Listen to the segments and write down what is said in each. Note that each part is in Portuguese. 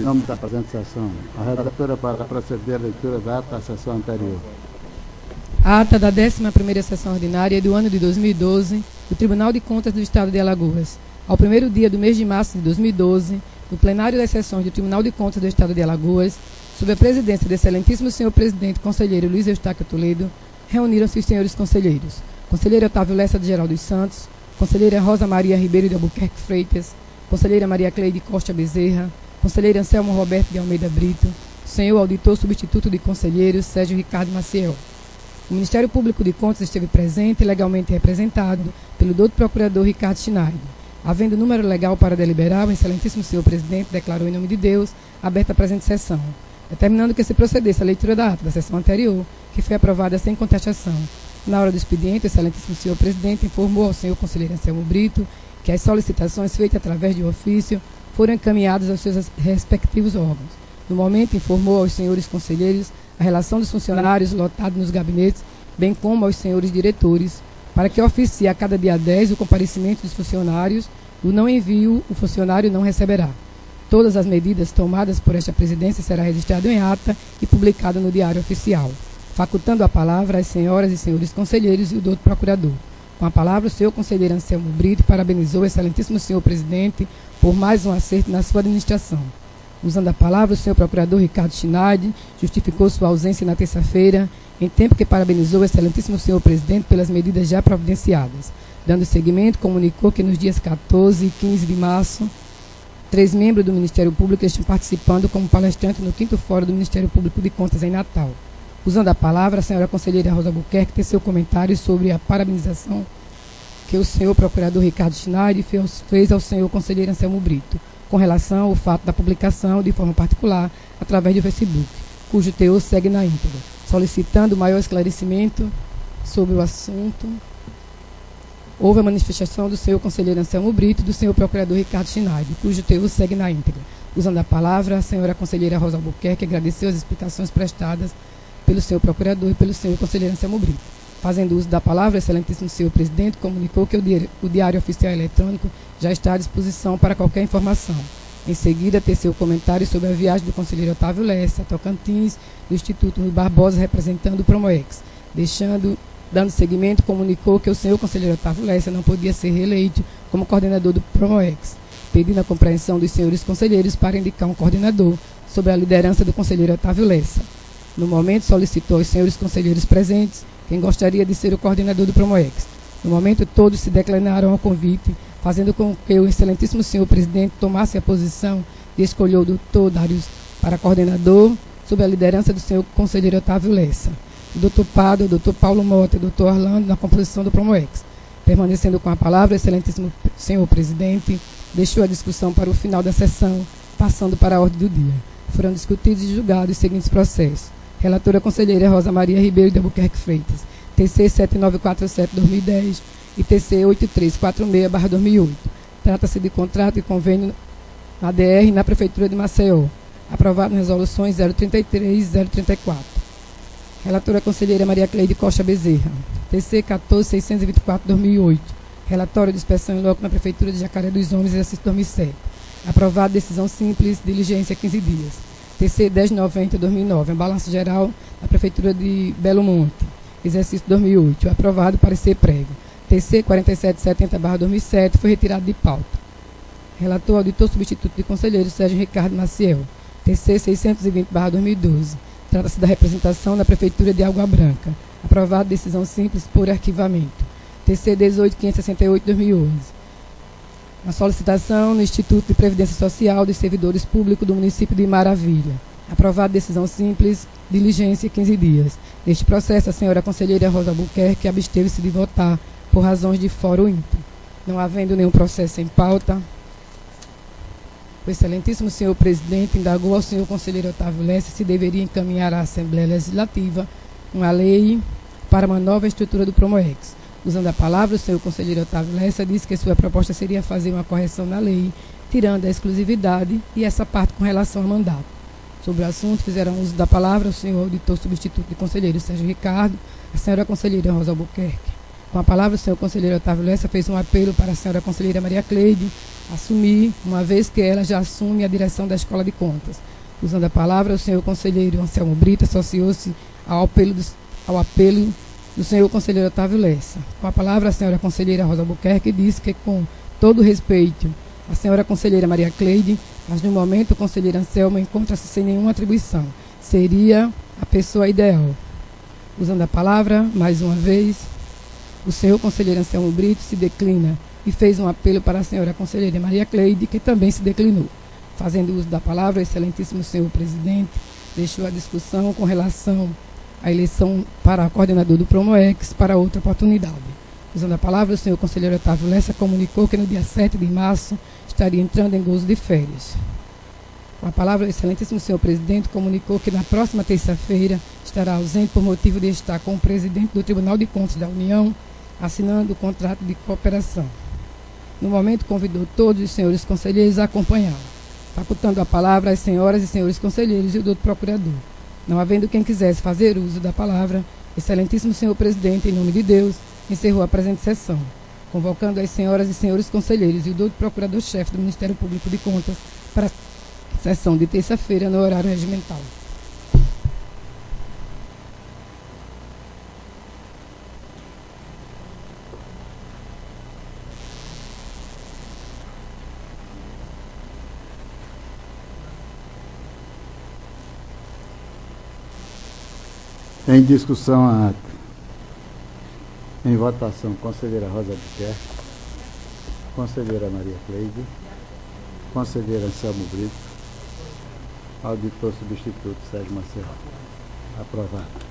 nome da presente sessão. A relatora para proceder à leitura da ata da sessão anterior. A ata da 11ª sessão ordinária do ano de 2012 do Tribunal de Contas do Estado de Alagoas. Ao primeiro dia do mês de março de 2012, no plenário das sessões do Tribunal de Contas do Estado de Alagoas, sob a presidência do excelentíssimo senhor presidente conselheiro Luiz Eustáquio Toledo, reuniram-se os senhores conselheiros: conselheiro Otávio Lessa de Geral dos Santos, conselheira Rosa Maria Ribeiro de Albuquerque Freitas, conselheira Maria Cleide Costa Bezerra, conselheiro Anselmo Roberto de Almeida Brito, senhor auditor substituto de conselheiros Sérgio Ricardo Maciel. O Ministério Público de Contas esteve presente e legalmente representado pelo doutor procurador Ricardo Schneider. Havendo número legal para deliberar, o excelentíssimo senhor presidente declarou em nome de Deus aberta a presente sessão, determinando que se procedesse à leitura da ata da sessão anterior, que foi aprovada sem contestação. Na hora do expediente, o excelentíssimo senhor presidente informou ao senhor conselheiro Anselmo Brito que as solicitações feitas através de ofício foram encaminhadas aos seus respectivos órgãos. No momento, informou aos senhores conselheiros a relação dos funcionários lotados nos gabinetes, bem como aos senhores diretores, para que oficie a cada dia 10 o comparecimento dos funcionários. O não envio, o funcionário não receberá. Todas as medidas tomadas por esta presidência será registrado em ata e publicado no Diário Oficial. Facultando a palavra às senhoras e senhores conselheiros e o doutor procurador. Com a palavra, o senhor conselheiro Anselmo Brito parabenizou o excelentíssimo senhor presidente por mais um acerto na sua administração. Usando a palavra, o senhor procurador Ricardo Schneider justificou sua ausência na terça-feira, em tempo que parabenizou o excelentíssimo senhor presidente pelas medidas já providenciadas. Dando seguimento, comunicou que nos dias 14 e 15 de março, 3 membros do Ministério Público estão participando como palestrantes no 5º Fórum do Ministério Público de Contas em Natal. Usando a palavra, a senhora conselheira Rosa Albuquerque tem seu comentário sobre a parabenização que o senhor procurador Ricardo Schneider fez ao senhor conselheiro Anselmo Brito, com relação ao fato da publicação de forma particular através do Facebook, cujo teor segue na íntegra, solicitando maior esclarecimento sobre o assunto. Houve a manifestação do senhor conselheiro Anselmo Brito e do senhor procurador Ricardo Schneider, cujo teor segue na íntegra. Usando a palavra, a senhora conselheira Rosa Albuquerque agradeceu as explicações prestadas pelo senhor procurador e pelo senhor conselheiro Anselmo Brito. Fazendo uso da palavra, o excelentíssimo senhor presidente comunicou que o Diário Oficial Eletrônico já está à disposição para qualquer informação. Em seguida, teceu comentários sobre a viagem do conselheiro Otávio Lessa a Tocantins, do Instituto Rui Barbosa, representando o Promoex. Dando seguimento, comunicou que o senhor conselheiro Otávio Lessa não podia ser reeleito como coordenador do Promoex, pedindo a compreensão dos senhores conselheiros para indicar um coordenador sob a liderança do conselheiro Otávio Lessa. No momento, solicitou aos senhores conselheiros presentes quem gostaria de ser o coordenador do Promoex. No momento, todos se declinaram ao convite, fazendo com que o excelentíssimo senhor presidente tomasse a posição de escolher o doutor Darius para coordenador, sob a liderança do senhor conselheiro Otávio Lessa, o doutor Pado, o doutor Paulo Mota e o doutor Orlando na composição do Promoex. Permanecendo com a palavra, o excelentíssimo senhor presidente deixou a discussão para o final da sessão, passando para a ordem do dia. Foram discutidos e julgados os seguintes processos. Relatora conselheira Rosa Maria Ribeiro de Albuquerque Freitas, TC 7947-2010 e TC 8346-2008. Trata-se de contrato e convênio ADR na Prefeitura de Maceió, aprovado em resoluções 033 e 034. Relatora conselheira Maria Cleide Costa Bezerra, TC 14624-2008. Relatório de inspeção em loco na Prefeitura de Jacaré dos Homens, exercício 2007. Aprovado decisão simples, diligência 15 dias. TC 1090-2009, balanço geral da Prefeitura de Belo Monte, exercício 2008, aprovado parecer prévio. TC 4770-2007 foi retirado de pauta. Relator auditor substituto de conselheiro Sérgio Ricardo Maciel, TC 620-2012, trata-se da representação na Prefeitura de Água Branca, aprovado decisão simples por arquivamento. TC 18568-2011. A solicitação no Instituto de Previdência Social dos Servidores Públicos do município de Maravilha. Aprovado decisão simples, diligência 15 dias. Neste processo, a senhora conselheira Rosa Albuquerque absteve-se de votar por razões de fórum ímpar. Não havendo nenhum processo em pauta, o excelentíssimo senhor presidente indagou ao senhor conselheiro Otávio Lessa se deveria encaminhar à Assembleia Legislativa uma lei para uma nova estrutura do Promoex. Usando a palavra, o senhor conselheiro Otávio Lessa disse que sua proposta seria fazer uma correção na lei, tirando a exclusividade e essa parte com relação ao mandato. Sobre o assunto, fizeram uso da palavra o senhor auditor substituto de conselheiro Sérgio Ricardo, a senhora conselheira Rosa Albuquerque. Com a palavra, o senhor conselheiro Otávio Lessa fez um apelo para a senhora conselheira Maria Cleide assumir, uma vez que ela já assume a direção da Escola de Contas. Usando a palavra, o senhor conselheiro Anselmo Brito associou-se ao apelo do senhor conselheiro Otávio Lessa. Com a palavra, a senhora conselheira Rosa Albuquerque disse que, com todo respeito, a senhora conselheira Maria Cleide, mas no momento o conselheiro Anselmo encontra-se sem nenhuma atribuição. Seria a pessoa ideal. Usando a palavra, mais uma vez, o senhor conselheiro Anselmo Brito se declina e fez um apelo para a senhora conselheira Maria Cleide, que também se declinou. Fazendo uso da palavra, o excelentíssimo senhor presidente deixou a discussão com relação à eleição para coordenador do Promoex para outra oportunidade. Usando a palavra, o senhor conselheiro Otávio Lessa comunicou que no dia 7 de março estaria entrando em gozo de férias. Com a palavra, o excelentíssimo senhor presidente comunicou que na próxima terça-feira estará ausente por motivo de estar com o presidente do Tribunal de Contas da União, assinando o contrato de cooperação. No momento, convidou todos os senhores conselheiros a acompanhá-lo, facultando a palavra às senhoras e senhores conselheiros e o doutor procurador. Não havendo quem quisesse fazer uso da palavra, excelentíssimo senhor presidente, em nome de Deus, encerrou a presente sessão, convocando as senhoras e senhores conselheiros e o doutor procurador-chefe do Ministério Público de Contas para a sessão de terça-feira no horário regimental. Em discussão a ata. Em votação, conselheira Rosa Albuquerque, conselheira Maria Cleide, conselheira Anselmo Brito, auditor substituto Sérgio Maciel. Aprovado.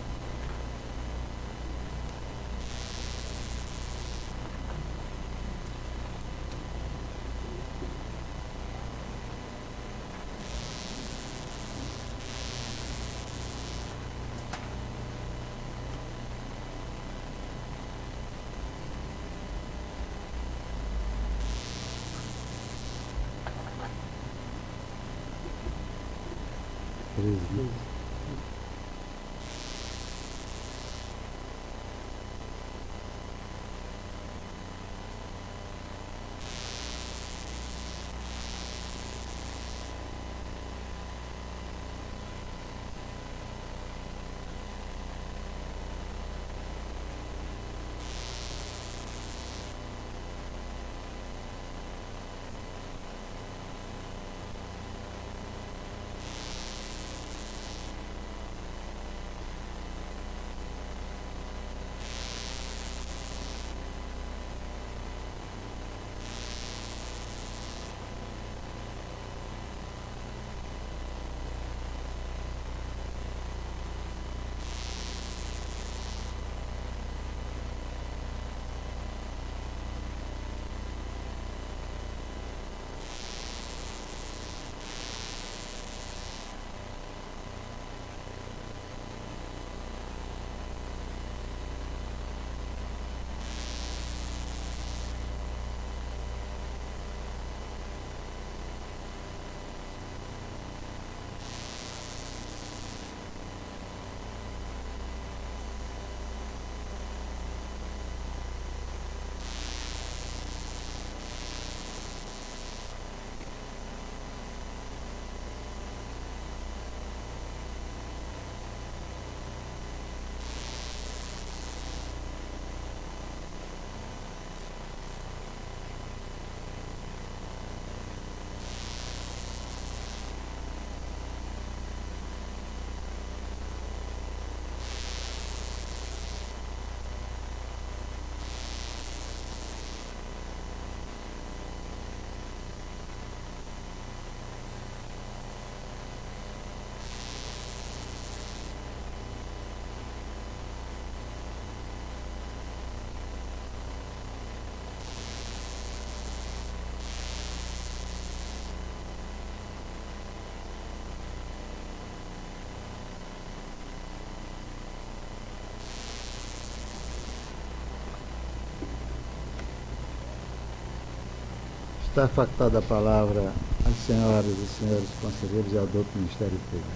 Está facultada a palavra às senhoras e senhores conselheiros e ao doutor Ministério Público.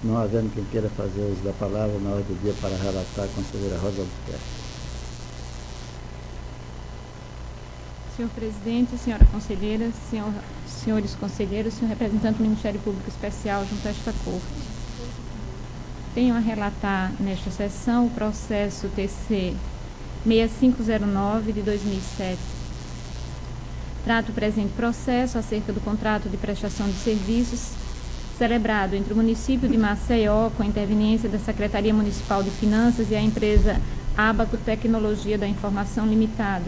Não havendo quem queira fazer uso da palavra na ordem do dia para relatar a conselheira Rosa Albuquerque. Senhor presidente, senhora conselheira, senhores conselheiros, senhor representante do Ministério Público Especial junto a esta Corte. Tenho a relatar nesta sessão o processo TC 6509 de 2007. Trato o presente processo acerca do contrato de prestação de serviços celebrado entre o município de Maceió, com a interveniência da Secretaria Municipal de Finanças e a empresa Abaco Tecnologia da Informação Limitada,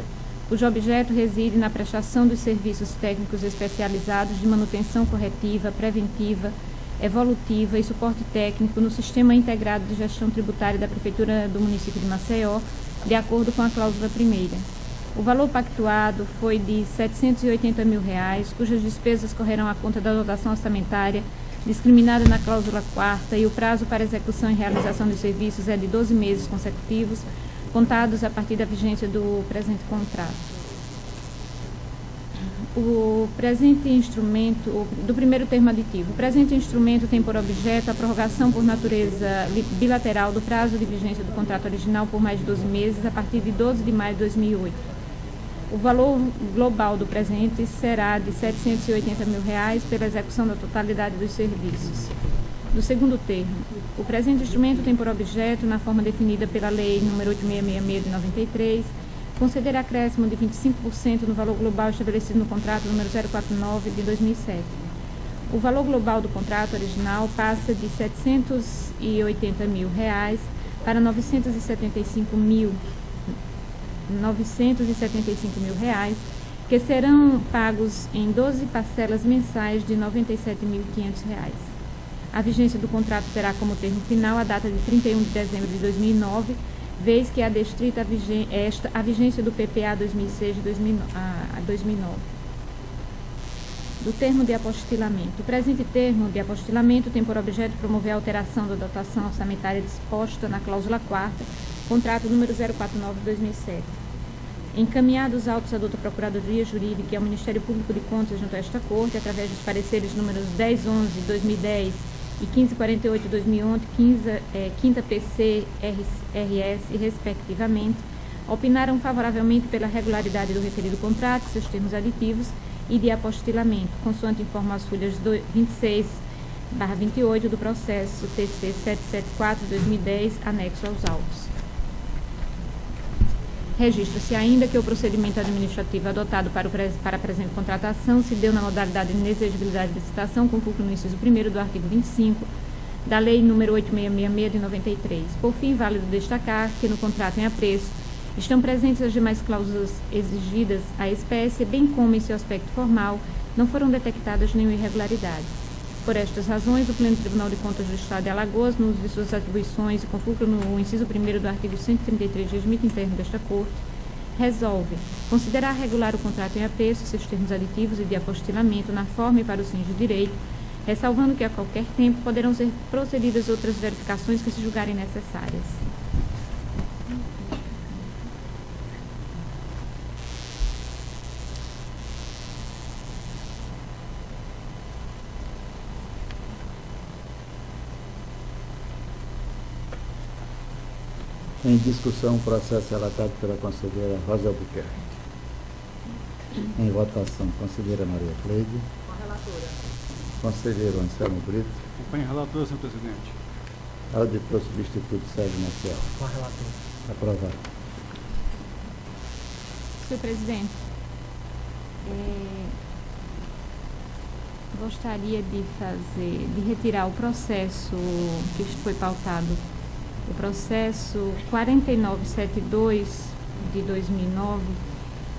cujo objeto reside na prestação dos serviços técnicos especializados de manutenção corretiva, preventiva, evolutiva e suporte técnico no Sistema Integrado de Gestão Tributária da Prefeitura do município de Maceió, de acordo com a cláusula primeira. O valor pactuado foi de R$ 780 mil, cujas despesas correrão à conta da dotação orçamentária discriminada na cláusula 4ª, e o prazo para execução e realização dos serviços é de 12 meses consecutivos, contados a partir da vigência do presente contrato. O presente instrumento, do primeiro termo aditivo, o presente instrumento tem por objeto a prorrogação por natureza bilateral do prazo de vigência do contrato original por mais de 12 meses, a partir de 12 de maio de 2008. O valor global do presente será de R$ 780 mil pela execução da totalidade dos serviços. Do segundo termo, o presente instrumento tem por objeto, na forma definida pela Lei nº 8666 de 93, conceder acréscimo de 25% no valor global estabelecido no contrato número 049 de 2007. O valor global do contrato original passa de R$ 780 mil para R$ 975 mil, que serão pagos em 12 parcelas mensais de R$ 97.500. A vigência do contrato terá como termo final a data de 31 de dezembro de 2009, vez que é adstrita a vigência do PPA 2006 de 2009. Do termo de apostilamento. O presente termo de apostilamento tem por objeto promover a alteração da dotação orçamentária disposta na cláusula 4ª, contrato número 049 de 2007. Encaminhados autos à douta Procuradoria Jurídica e ao Ministério Público de Contas junto a esta Corte, através dos pareceres números 1011 de 2010 e 1548 de 2011, 5ª PC, RS, respectivamente, opinaram favoravelmente pela regularidade do referido contrato, seus termos aditivos e de apostilamento, consoante informa as folhas 26/28 do processo TC 774 de 2010, anexo aos autos. Registra-se ainda que o procedimento administrativo adotado para a presente contratação se deu na modalidade de inexigibilidade de licitação, com fulcro no inciso 1º do artigo 25 da Lei nº 8666 de 93. Por fim, válido destacar que no contrato em apreço estão presentes as demais cláusulas exigidas à espécie, bem como em seu aspecto formal não foram detectadas nenhuma irregularidade. Por estas razões, o Pleno Tribunal de Contas do Estado de Alagoas, no uso de suas atribuições e com fulcro no inciso 1º do artigo 133 do regimento interno desta Corte, resolve considerar regular o contrato em apreço, seus termos aditivos e de apostilamento na forma e para os fins do direito, ressalvando que a qualquer tempo poderão ser procedidas outras verificações que se julgarem necessárias. Em discussão, o processo relatado pela conselheira Rosa Albuquerque. Em votação, conselheira Maria Cleide. Com a relatora. Conselheiro Anselmo Brito. Acompanhe a relatora, senhor presidente. Auditor substituto Sérgio Maciel. Com a relatora. Aprovado. Senhor presidente, gostaria de retirar o processo que foi pautado, o processo 4972 de 2009,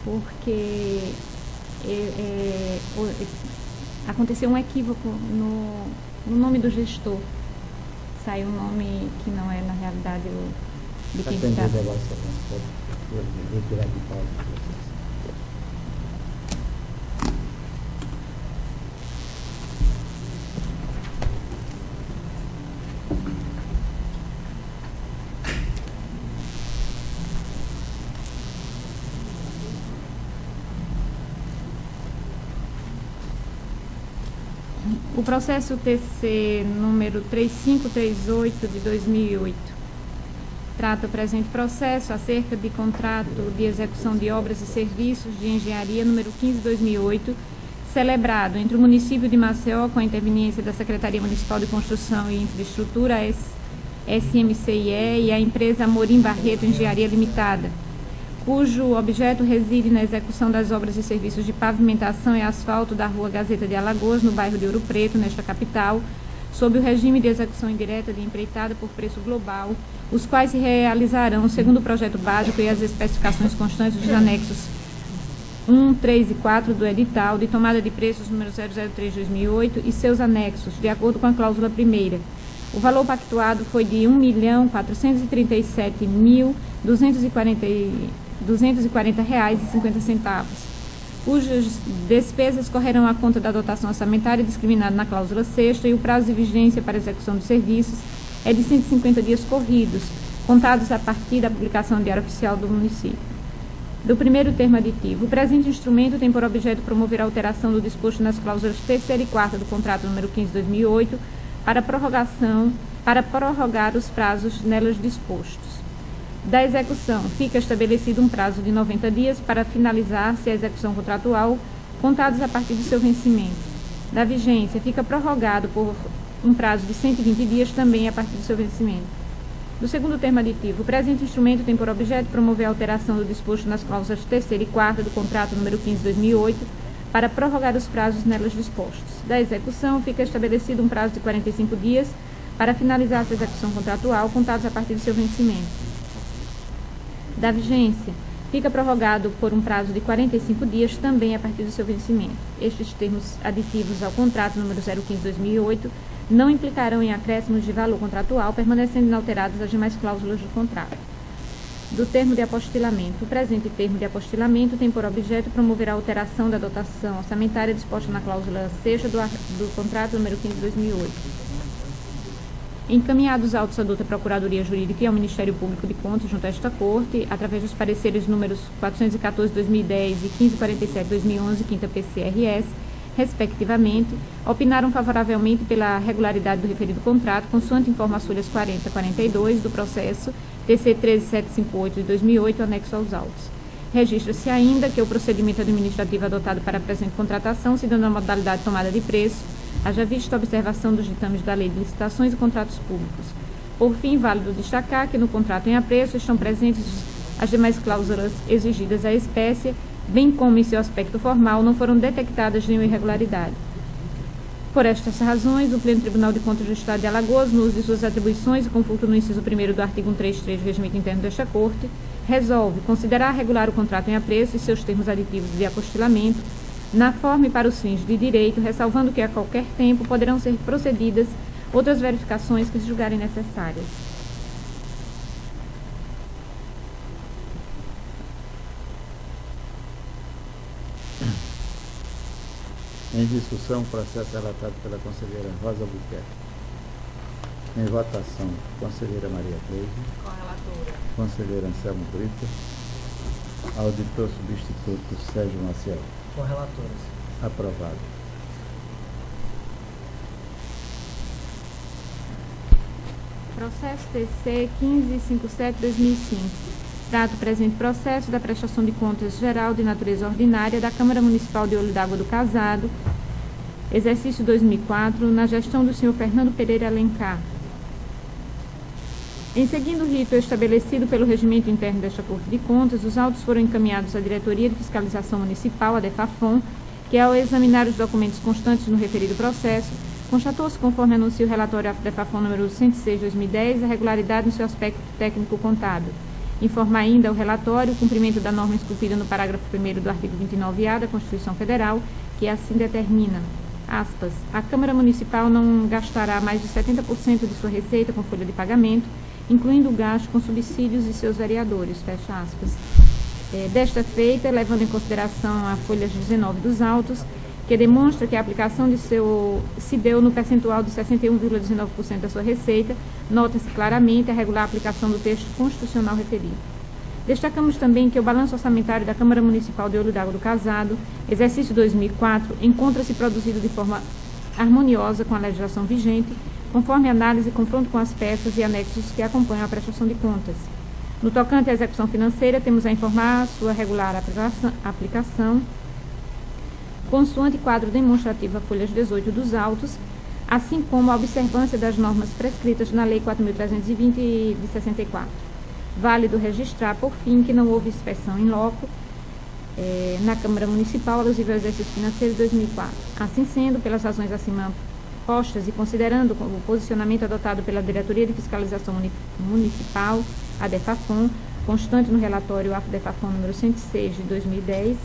porque aconteceu um equívoco no nome do gestor. Saiu um nome que não é, na realidade, de quem está. Atendida a vossa vontade, retirar de pauta o processo. O processo TC número 3538 de 2008 trata o presente processo acerca de contrato de execução de obras e serviços de engenharia número 15/2008, celebrado entre o município de Maceió com a interveniência da Secretaria Municipal de Construção e Infraestrutura, SMCIE, e a empresa Amorim Barreto Engenharia Limitada, cujo objeto reside na execução das obras e serviços de pavimentação e asfalto da Rua Gazeta de Alagoas, no bairro de Ouro Preto, nesta capital, sob o regime de execução indireta de empreitada por preço global, os quais se realizarão segundo o projeto básico e as especificações constantes dos anexos 1, 3 e 4 do edital de tomada de preços número 003/2008 e seus anexos, de acordo com a cláusula primeira. O valor pactuado foi de R$ 1.437.240,50, cujas despesas correrão à conta da dotação orçamentária discriminada na cláusula 6ª, e o prazo de vigência para execução dos serviços é de 150 dias corridos, contados a partir da publicação do Diário Oficial do município. Do primeiro termo aditivo, o presente instrumento tem por objeto promover a alteração do disposto nas cláusulas 3ª e 4ª do contrato número 15/2008 para prorrogar os prazos nelas dispostos. Da execução, fica estabelecido um prazo de 90 dias para finalizar-se a execução contratual, contados a partir do seu vencimento. Da vigência, fica prorrogado por um prazo de 120 dias também a partir do seu vencimento. Do segundo termo aditivo, o presente instrumento tem por objeto promover a alteração do disposto nas cláusulas 3ª e 4ª do contrato número 15/2008 para prorrogar os prazos nelas dispostos. Da execução, fica estabelecido um prazo de 45 dias para finalizar essa execução contratual, contados a partir do seu vencimento. Da vigência, fica prorrogado por um prazo de 45 dias também a partir do seu vencimento. Estes termos aditivos ao contrato número 015/2008 não implicarão em acréscimos de valor contratual, permanecendo inalteradas as demais cláusulas do contrato. Do termo de apostilamento. O presente termo de apostilamento tem por objeto promover a alteração da dotação orçamentária disposta na cláusula 6ª do contrato número 15/2008. Encaminhados autos à douta Procuradoria Jurídica e ao Ministério Público de Contas junto a esta Corte, através dos pareceres números 414/2010 e 1547/2011, 5ª PCRS, respectivamente, opinaram favoravelmente pela regularidade do referido contrato, consoante informa as folhas 40 e 42 do processo TC 13758 de 2008, anexo aos autos. Registra-se ainda que o procedimento administrativo adotado para a presente contratação se deu na modalidade de tomada de preço, haja vista a observação dos ditames da Lei de Licitações e Contratos Públicos. Por fim, válido destacar que no contrato em apreço estão presentes as demais cláusulas exigidas à espécie, bem como em seu aspecto formal não foram detectadas nenhuma irregularidade. Por estas razões, o Pleno Tribunal de Contas do Estado de Alagoas, no uso de suas atribuições e conforto no inciso 1º do artigo 133 do Regimento Interno desta Corte, resolve considerar regular o contrato em apreço e seus termos aditivos de apostilamento, na forma e para os fins de direito, ressalvando que a qualquer tempo poderão ser procedidas outras verificações que se julgarem necessárias. Em discussão, processo relatado pela conselheira Rosa Buquerque. Em votação, conselheira Maria Cleide. Com a relatora. Conselheiro Anselmo Brito. Auditor substituto Sérgio Maciel. Com relatoras. Aprovado. Processo TC 1557/2005. Trata o presente processo da prestação de contas geral de natureza ordinária da Câmara Municipal de Olho d'Água do Casado, exercício 2004, na gestão do senhor Fernando Pereira Alencar. Em seguindo o rito estabelecido pelo regimento interno desta Corte de Contas, os autos foram encaminhados à Diretoria de Fiscalização Municipal, a DEFAFON, que, ao examinar os documentos constantes no referido processo, constatou-se, conforme anuncia o relatório DEFAFON número 106/2010, a regularidade no seu aspecto técnico-contábil. Informa ainda o relatório o cumprimento da norma esculpida no parágrafo 1º do artigo 29-A da Constituição Federal, que assim determina, aspas, a Câmara Municipal não gastará mais de 70% de sua receita com folha de pagamento, incluindo o gasto com subsídios e seus vereadores, fecha aspas. Desta feita, levando em consideração a folha 19 dos autos, que demonstra que a aplicação se deu no percentual de 61,19% da sua receita, nota-se claramente a regular aplicação do texto constitucional referido. Destacamos também que o balanço orçamentário da Câmara Municipal de Olho d'Água do Casado, exercício 2004, encontra-se produzido de forma harmoniosa com a legislação vigente, conforme análise e confronto com as peças e anexos que acompanham a prestação de contas. No tocante à execução financeira, temos a informar sua regular aplicação, consoante quadro demonstrativo, folhas 18 dos autos, assim como a observância das normas prescritas na Lei 4.320 de 64. Válido registrar, por fim, que não houve inspeção in loco na Câmara Municipal alusiva ao exercício financeiro de 2004. Assim sendo, pelas razões acima postas e considerando o posicionamento adotado pela Diretoria de Fiscalização Municipal, a DEFAFON, constante no relatório AFDEFAFON número 106 de 2010,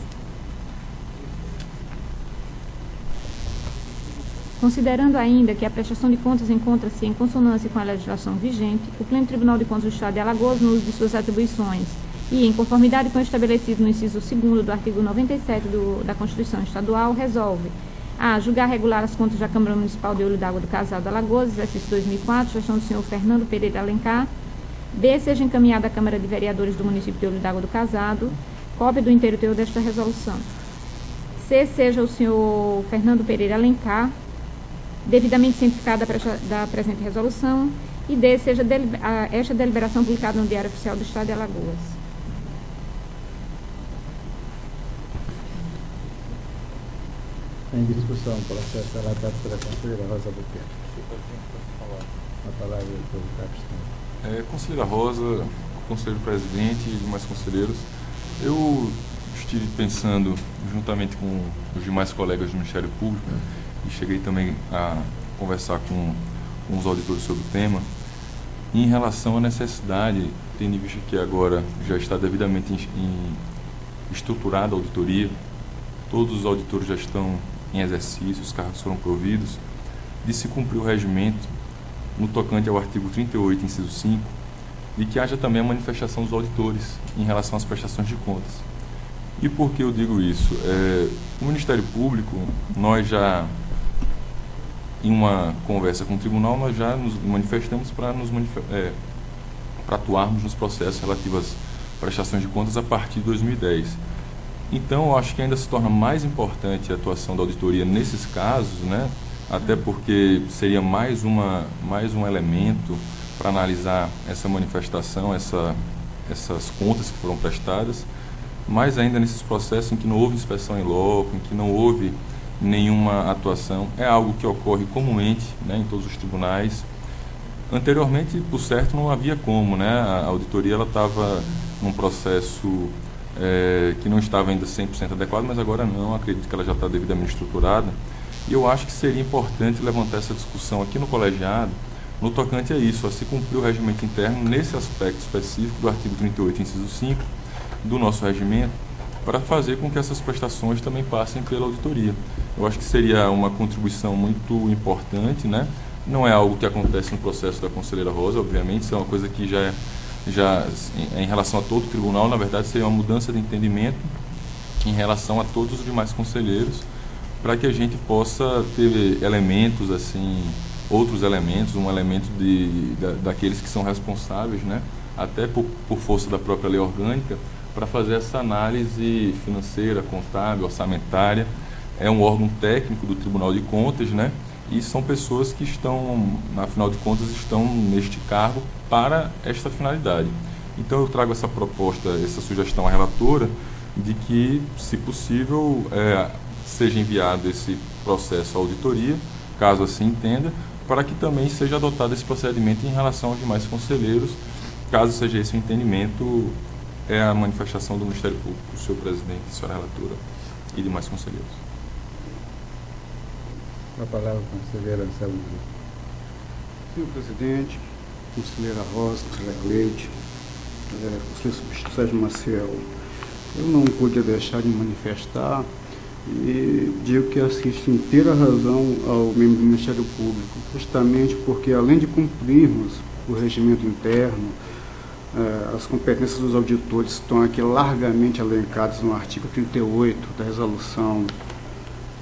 considerando ainda que a prestação de contas encontra-se em consonância com a legislação vigente, o Pleno Tribunal de Contas do Estado de Alagoas, no uso de suas atribuições e em conformidade com o estabelecido no inciso 2º do artigo 97 da Constituição Estadual, resolve: a. Julgar regular as contas da Câmara Municipal de Olho d'Água do Casal de Alagoas, exercício 2004, gestão do senhor Fernando Pereira Alencar. B. Seja encaminhada à Câmara de Vereadores do município de Olho d'Água do Casado cópia do inteiro teor desta resolução. C. Seja o senhor Fernando Pereira Alencar devidamente cientificada da presente resolução. E D. Seja esta deliberação publicada no Diário Oficial do Estado de Alagoas. Em discussão, processo relatado pela conselheira Rosa Buquerque. A palavra é do Capistão. Conselheira Rosa, conselheiro presidente e demais conselheiros, eu estive pensando, juntamente com os demais colegas do Ministério Público, e cheguei também a conversar com os auditores sobre o tema, em relação à necessidade, tendo em vista que agora já está devidamente estruturada a auditoria, todos os auditores já estão em exercício, os cargos foram providos, de se cumprir o regimento, no tocante ao artigo 38, inciso 5, de que haja também a manifestação dos auditores em relação às prestações de contas. E por que eu digo isso? O Ministério Público, nós já, em uma conversa com o Tribunal, nós já nos manifestamos para atuarmos nos processos relativos às prestações de contas a partir de 2010. Então, eu acho que ainda se torna mais importante a atuação da auditoria nesses casos, né? Até porque seria mais um elemento para analisar essa manifestação, essas contas que foram prestadas, mas ainda nesses processos em que não houve inspeção in loco, em que não houve nenhuma atuação, é algo que ocorre comumente, né, em todos os tribunais. Anteriormente, por certo, não havia como, né? A auditoria estava num processo que não estava ainda 100% adequado, mas agora não, acredito que ela já está devidamente estruturada. E eu acho que seria importante levantar essa discussão aqui no colegiado, no tocante a isso, a se cumprir o regimento interno nesse aspecto específico do artigo 38, inciso 5, do nosso regimento, para fazer com que essas prestações também passem pela auditoria. Eu acho que seria uma contribuição muito importante, né? Não é algo que acontece no processo da conselheira Rosa, obviamente, isso é uma coisa que já em relação a todo o tribunal, na verdade, seria uma mudança de entendimento em relação a todos os demais conselheiros, para que a gente possa ter elementos, assim, outros elementos, um elemento daqueles que são responsáveis, né, até por força da própria lei orgânica, para fazer essa análise financeira, contábil, orçamentária. É um órgão técnico do Tribunal de Contas, né, e são pessoas que estão, afinal de contas, estão neste cargo para esta finalidade. Então eu trago essa proposta, essa sugestão à relatora, de que, se possível, seja enviado esse processo à auditoria, caso assim entenda, para que também seja adotado esse procedimento em relação aos demais conselheiros, caso seja esse o entendimento, é a manifestação do Ministério Público, o senhor presidente, a senhora relatora e demais conselheiros. A palavra, conselheira Anselmo. Senhor presidente, conselheira Rosa, conselheira Cleide, conselheiro substituto Sérgio Maciel, eu não pude deixar de manifestar e digo que assisto inteira razão ao membro do Ministério Público, justamente porque, além de cumprirmos o regimento interno, as competências dos auditores estão aqui largamente elencadas no artigo 38 da resolução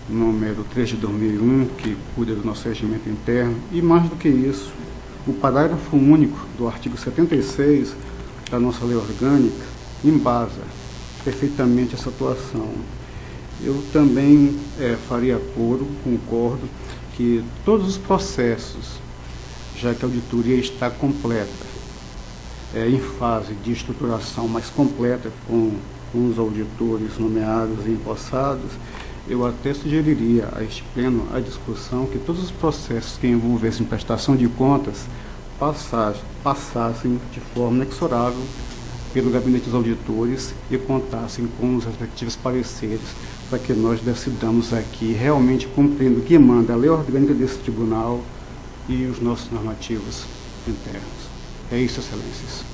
número 3 de 2001, que cuida do nosso regimento interno, e mais do que isso, o parágrafo único do artigo 76 da nossa lei orgânica embasa perfeitamente essa atuação. Eu também faria coro, concordo, que todos os processos, já que a auditoria está completa, em fase de estruturação mais completa, com os auditores nomeados e empossados, eu até sugeriria a este pleno a discussão que todos os processos que envolvessem prestação de contas passassem de forma inexorável pelo gabinete dos auditores e contassem com os respectivos pareceres, para que nós decidamos aqui realmente cumprindo o que manda a lei orgânica desse tribunal e os nossos normativos internos. É isso, excelências.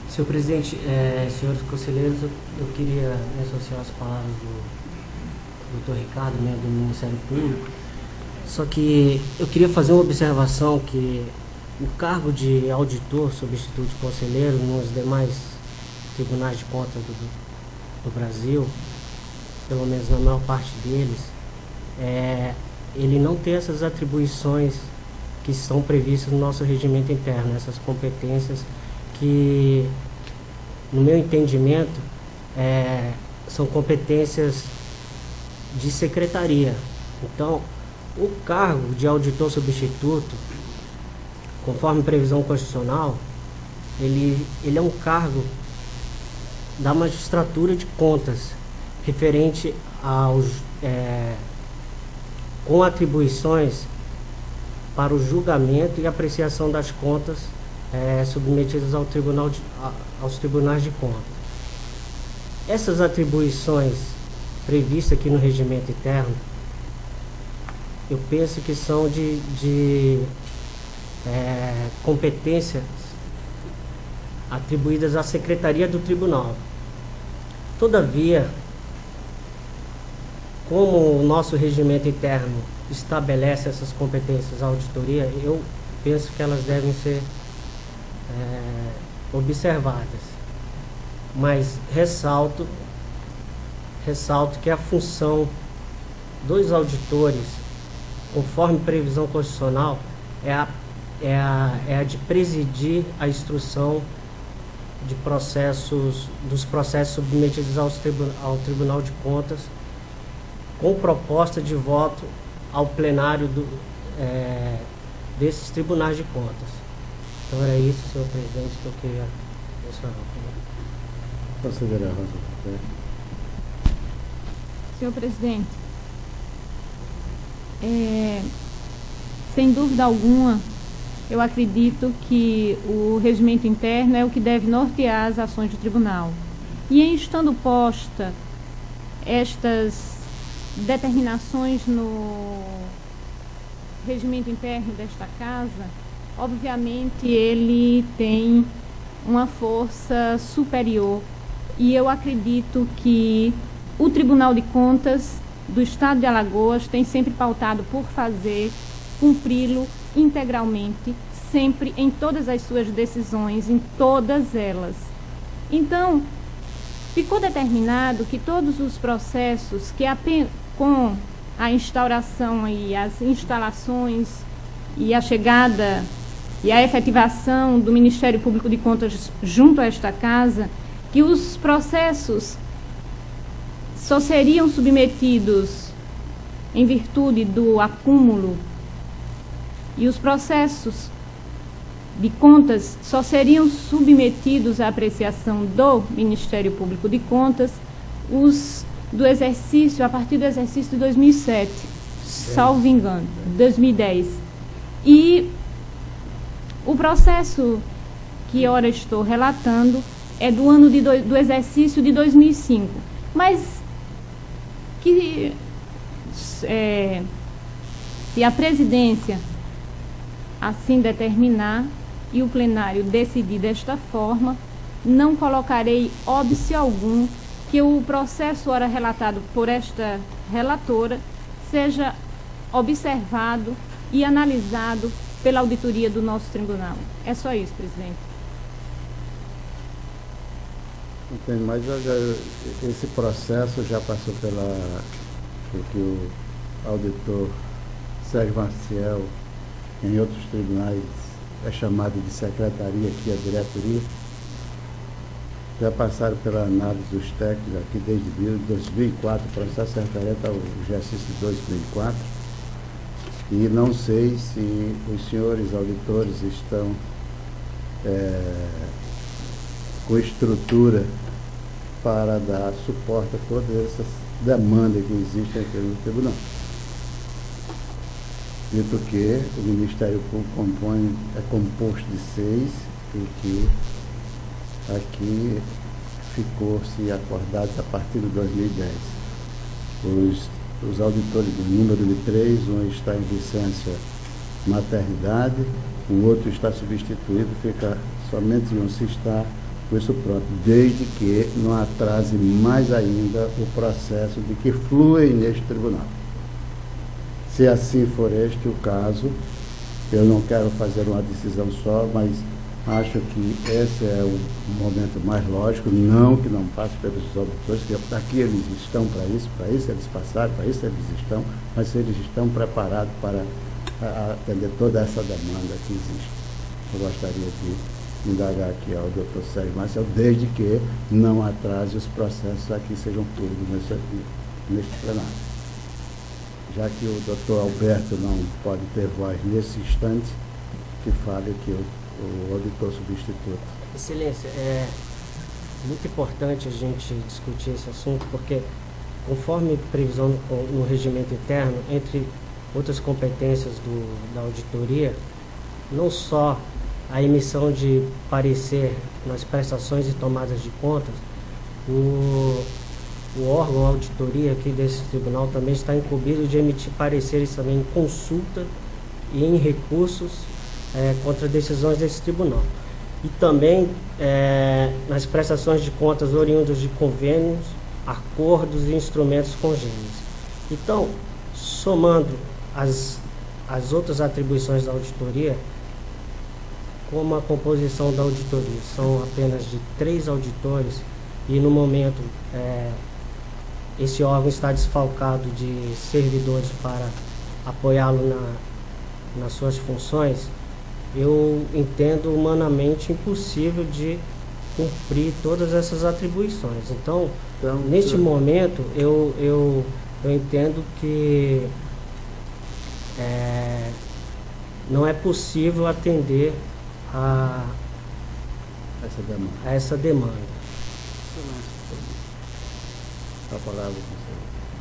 Senhor presidente, senhores conselheiros, eu queria me associar às palavras do Dr. Ricardo, né, do Ministério Público, só que eu queria fazer uma observação que o cargo de auditor substituto de conselheiro nos demais tribunais de contas do Brasil, pelo menos na maior parte deles, ele não tem essas atribuições que são previstas no nosso regimento interno, essas competências que, no meu entendimento, são competências de secretaria. Então, o cargo de auditor substituto, conforme previsão constitucional, ele é um cargo da magistratura de contas, referente aos com atribuições para o julgamento e apreciação das contas submetidas aos tribunais de contas. Essas atribuições previstas aqui no regimento interno, eu penso que são de competências atribuídas à secretaria do tribunal. Todavia, como o nosso regimento interno estabelece essas competências à auditoria, eu penso que elas devem ser observadas. Mas ressalto que a função dos auditores, conforme previsão constitucional, é a de presidir a instrução de dos processos submetidos ao Tribunal de Contas, com proposta de voto ao plenário desses tribunais de contas. Então era isso, senhor presidente, que eu queria mencionar. Conselheira Rosa. Senhor presidente, sem dúvida alguma, eu acredito que o regimento interno é o que deve nortear as ações do tribunal. E em estando posta estas determinações no regimento interno desta casa, obviamente ele tem uma força superior, e eu acredito que o Tribunal de Contas do Estado de Alagoas tem sempre pautado por cumpri-lo integralmente, sempre em todas as suas decisões, em todas elas. Então, ficou determinado que todos os processos que com a instauração e as instalações e a chegada e a efetivação do Ministério Público de Contas junto a esta casa, que os processos só seriam submetidos em virtude do acúmulo, e os processos de contas só seriam submetidos à apreciação do Ministério Público de Contas a partir do exercício de 2007, salvo engano, 2010. E o processo que ora estou relatando é do ano do exercício de 2005, mas que se a presidência assim determinar e o plenário decidir desta forma, não colocarei óbice algum que o processo ora relatado por esta relatora seja observado e analisado pela auditoria do nosso tribunal. É só isso, presidente. Entendo, mas esse processo já passou pelo que o auditor Sérgio Maciel, em outros tribunais, é chamado de secretaria, aqui a diretoria. Já passaram pela análise dos técnicos aqui desde 2004, o processo secretarial está o exercício de 2004. E não sei se os senhores auditores estão com estrutura para dar suporte a todas essas demandas que existem aqui no tribunal. Dito que o Ministério Público é composto de 6 e que aqui ficou-se acordado a partir de 2010. Os auditores do número de 3, um está em licença maternidade, o outro está substituído, fica somente um se está com isso pronto, desde que não atrase mais ainda o processo de que flui neste tribunal. Se assim for este o caso, eu não quero fazer uma decisão só, mas acho que esse é o momento mais lógico, não que não passe pelos auditores, que aqui eles estão para isso eles passaram, para isso eles estão, mas eles estão preparados para atender toda essa demanda que existe. Eu gostaria de indagar aqui ao Dr. Sérgio Maciel, desde que não atrase os processos aqui sejam públicos neste plenário. Já que o Dr. Alberto não pode ter voz nesse instante, que fale aqui o auditor substituto. Excelência, é muito importante a gente discutir esse assunto, porque conforme previsão no regimento interno, entre outras competências da auditoria, não só a emissão de parecer nas prestações e tomadas de contas, o órgão auditoria aqui desse tribunal também está incumbido de emitir pareceres também em consulta e em recursos contra decisões desse tribunal. E também nas prestações de contas oriundas de convênios, acordos e instrumentos congêneres. Então, somando as outras atribuições da auditoria, como a composição da auditoria são apenas de 3 auditores e no momento esse órgão está desfalcado de servidores para apoiá-lo nas suas funções, eu entendo humanamente impossível de cumprir todas essas atribuições. Então neste momento, eu entendo que não é possível atender a essa demanda. A palavra,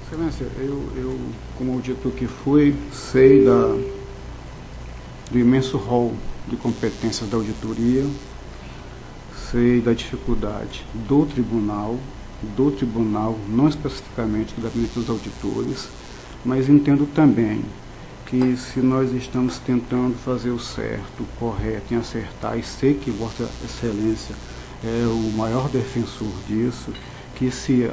Excelência, eu como auditor que fui, sei do imenso rol de competências da auditoria, sei da dificuldade do tribunal, não especificamente do gabinete dos auditores, mas entendo também que se nós estamos tentando fazer o certo, o correto, em acertar, e sei que Vossa Excelência é o maior defensor disso, que se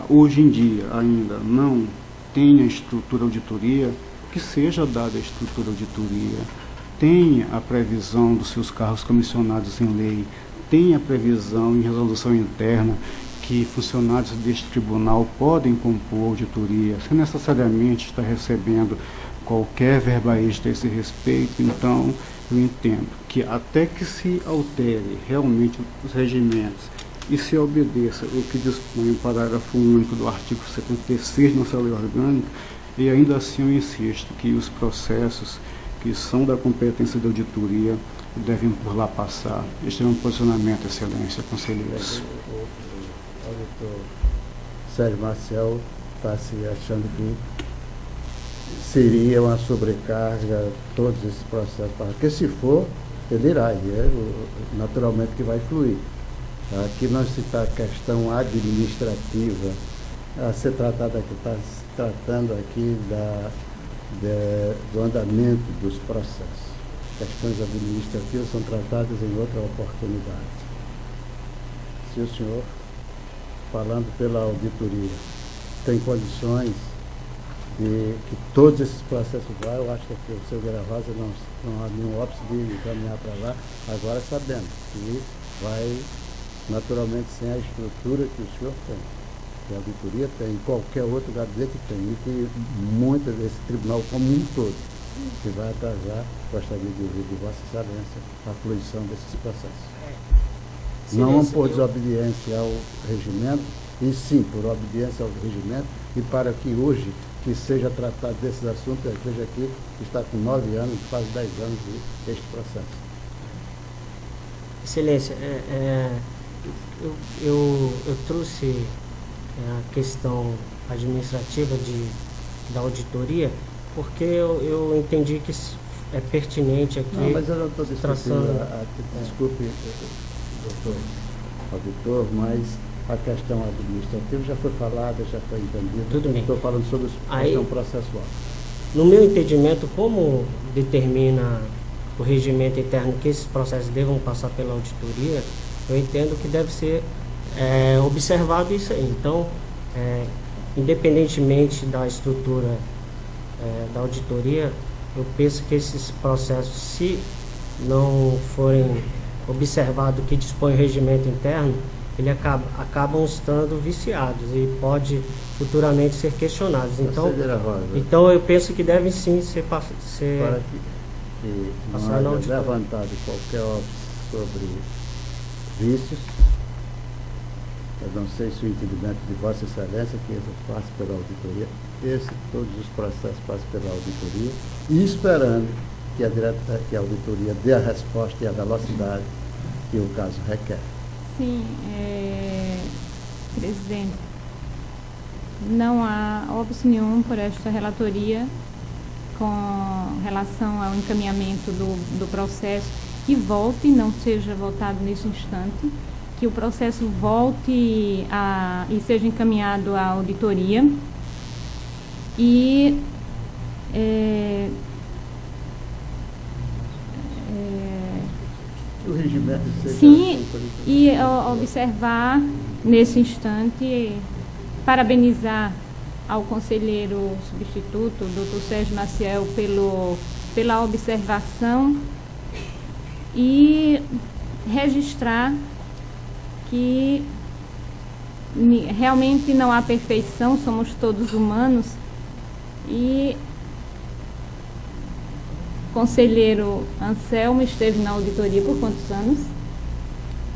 hoje em dia ainda não tenha estrutura auditoria, que seja dada a estrutura auditoria, tenha a previsão dos seus cargos comissionados em lei, tenha a previsão em resolução interna que funcionários deste tribunal podem compor auditoria, sem necessariamente estar recebendo qualquer verba extra a esse respeito. Então, eu entendo que até que se altere realmente os regimentos e se obedeça o que dispõe o parágrafo único do artigo 76 da nossa lei orgânica, e ainda assim eu insisto que os processos que são da competência da auditoria devem por lá passar. Este é um posicionamento, Excelência, conselheiros. O auditor Sérgio Maciel está se achando que seria uma sobrecarga todos esses processos, porque se for, ele irá, e naturalmente que vai fluir. Aqui não se está a questão administrativa a ser tratada aqui, está se tratando aqui do andamento dos processos. Questões administrativas são tratadas em outra oportunidade. Se o senhor, falando pela auditoria, tem condições de que todos esses processos vá, eu acho que o seu Vieira Rosa não há nenhum óbice de caminhar para lá, agora sabendo que vai naturalmente sem a estrutura que o senhor tem, que a auditoria tem, qualquer outro gabinete tem, e que muitas desse tribunal como um todo, que vai atrasar, gostaria de ouvir de Vossa Excelência a fluição desses processos. Não por desobediência ao regimento, e sim por obediência ao regimento, e para que hoje que seja tratado desses assuntos, a igreja aqui está com 9 anos, quase 10 anos este processo. Excelência, eu trouxe a questão administrativa da auditoria, porque eu entendi que é pertinente aqui. Não, mas eu não estou discutindo, desculpe, doutor auditor, mas a questão administrativa já foi falada, já foi entendida. Tudo bem. Estou falando sobre a questão processual. No meu entendimento, como determina o regimento interno que esses processos devam passar pela auditoria, eu entendo que deve ser observado isso aí. Então, independentemente da estrutura da auditoria, eu penso que esses processos, se não forem observados o que dispõe o regimento interno, eles acabam estando viciados e pode futuramente ser questionados. Então eu penso que devem sim ser para que não haja levantado qualquer óbice sobre vícios. Eu não sei se o entendimento de Vossa Excelência que isso passe pela auditoria, todos os processos passem pela auditoria, e esperando que a auditoria dê a resposta e a velocidade que o caso requer. Sim, presidente, não há óbice nenhum por esta relatoria com relação ao encaminhamento do processo, que volte, não seja votado nesse instante, que o processo volte e seja encaminhado à auditoria e o regimento seja sim, e observar nesse instante, parabenizar ao conselheiro substituto, doutor Sérgio Maciel, pela observação e registrar que realmente não há perfeição, somos todos humanos, e o conselheiro Anselmo esteve na auditoria por quantos anos?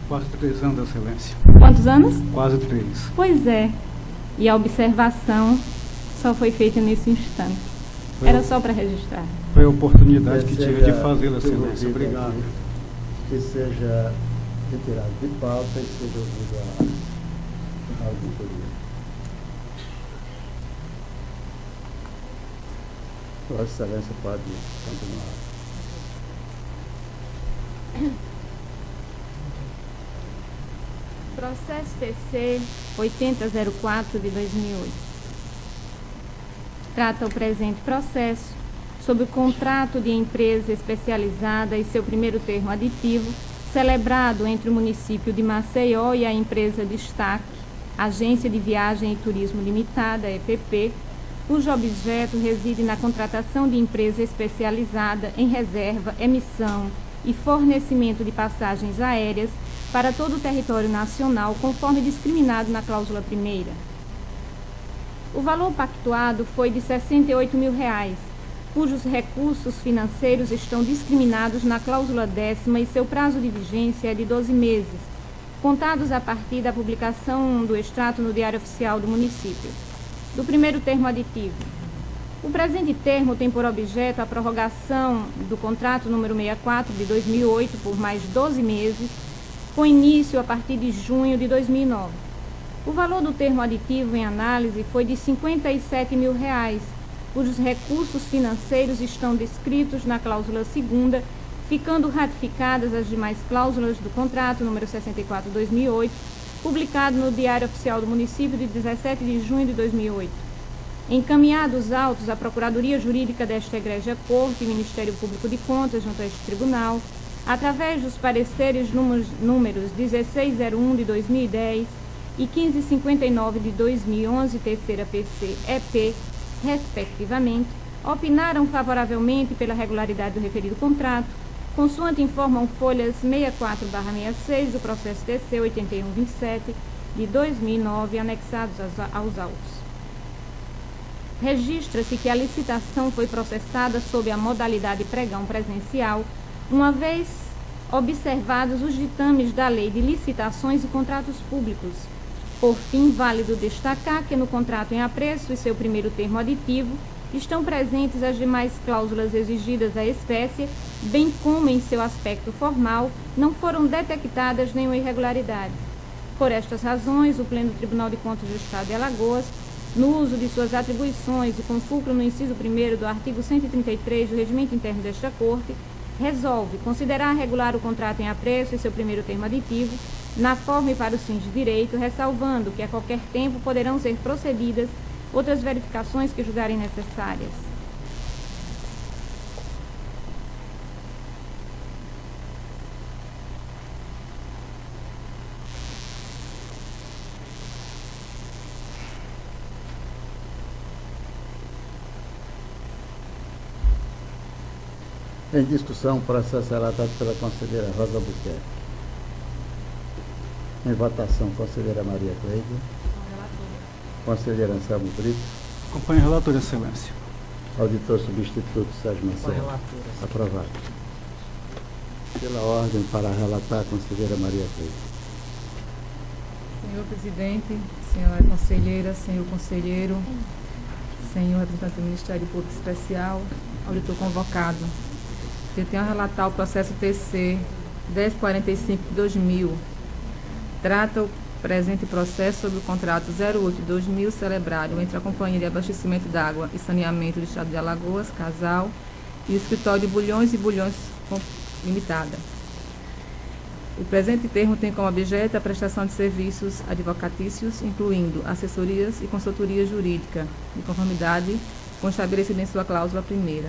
Quase 3 anos, Excelência. Quantos anos? Quase 3. Pois é. E a observação só foi feita nesse instante. Era só para registrar. Foi a oportunidade que tive de fazê-la, Excelência. Obrigado. Que seja retirado de pauta e seja ouvido a auditoria. Vossa Excelência pode continuar. Processo TC 8004 de 2008. Trata o presente processo sobre o contrato de empresa especializada e seu primeiro termo aditivo, celebrado entre o município de Maceió e a empresa Destaque, Agência de Viagem e Turismo Limitada, EPP, cujo objeto reside na contratação de empresa especializada em reserva, emissão e fornecimento de passagens aéreas para todo o território nacional, conforme discriminado na cláusula primeira. O valor pactuado foi de R$ 68 mil, cujos recursos financeiros estão discriminados na cláusula 10ª e seu prazo de vigência é de 12 meses, contados a partir da publicação do extrato no Diário Oficial do município. Do primeiro termo aditivo. O presente termo tem por objeto a prorrogação do contrato número 64 de 2008 por mais 12 meses, com início a partir de junho de 2009. O valor do termo aditivo em análise foi de R$ 57 mil, cujos recursos financeiros estão descritos na cláusula 2ª, ficando ratificadas as demais cláusulas do contrato número 64 de 2008, publicado no Diário Oficial do Município de 17 de junho de 2008. Encaminhados autos à Procuradoria Jurídica desta Egrégia Corte e Ministério Público de Contas junto a este Tribunal, através dos pareceres números 1601 de 2010 e 1559 de 2011, terceira PC-EP, respectivamente, opinaram favoravelmente pela regularidade do referido contrato, consoante informam folhas 64/66 do processo TC 8127 de 2009, anexados aos autos. Registra-se que a licitação foi processada sob a modalidade pregão presencial, uma vez observados os ditames da Lei de Licitações e Contratos Públicos, Por fim, válido destacar que no contrato em apreço e seu primeiro termo aditivo estão presentes as demais cláusulas exigidas à espécie, bem como em seu aspecto formal não foram detectadas nenhuma irregularidade. Por estas razões, o Pleno do Tribunal de Contas do Estado de Alagoas, no uso de suas atribuições e com fulcro no inciso 1º do artigo 133 do Regimento Interno desta Corte, resolve considerar regular o contrato em apreço e seu primeiro termo aditivo, na forma e para os fins de direito, ressalvando que a qualquer tempo poderão ser procedidas outras verificações que julgarem necessárias. Em discussão, processo relatado pela conselheira Rosa Albuquerque. Em votação, conselheira Maria Cleide. Conselheira Anselmo Brito. Acompanhe o relator, excelência. Auditor substituto Sérgio Marcelo. Aprovado. Pela ordem para relatar, conselheira Maria Cleide. Senhor presidente, senhora conselheira, senhor conselheiro, senhor representante do Ministério Público Especial, auditor convocado. Eu tenho a relatar o processo TC 1045/2000. Trata o presente processo sobre o contrato 08/2000 celebrado entre a Companhia de Abastecimento d'Água e Saneamento do Estado de Alagoas, Casal, e o Escritório de Bulhões e Bulhões Limitada. O presente termo tem como objeto a prestação de serviços advocatícios, incluindo assessorias e consultoria jurídica, de conformidade com o estabelecido em sua cláusula primeira.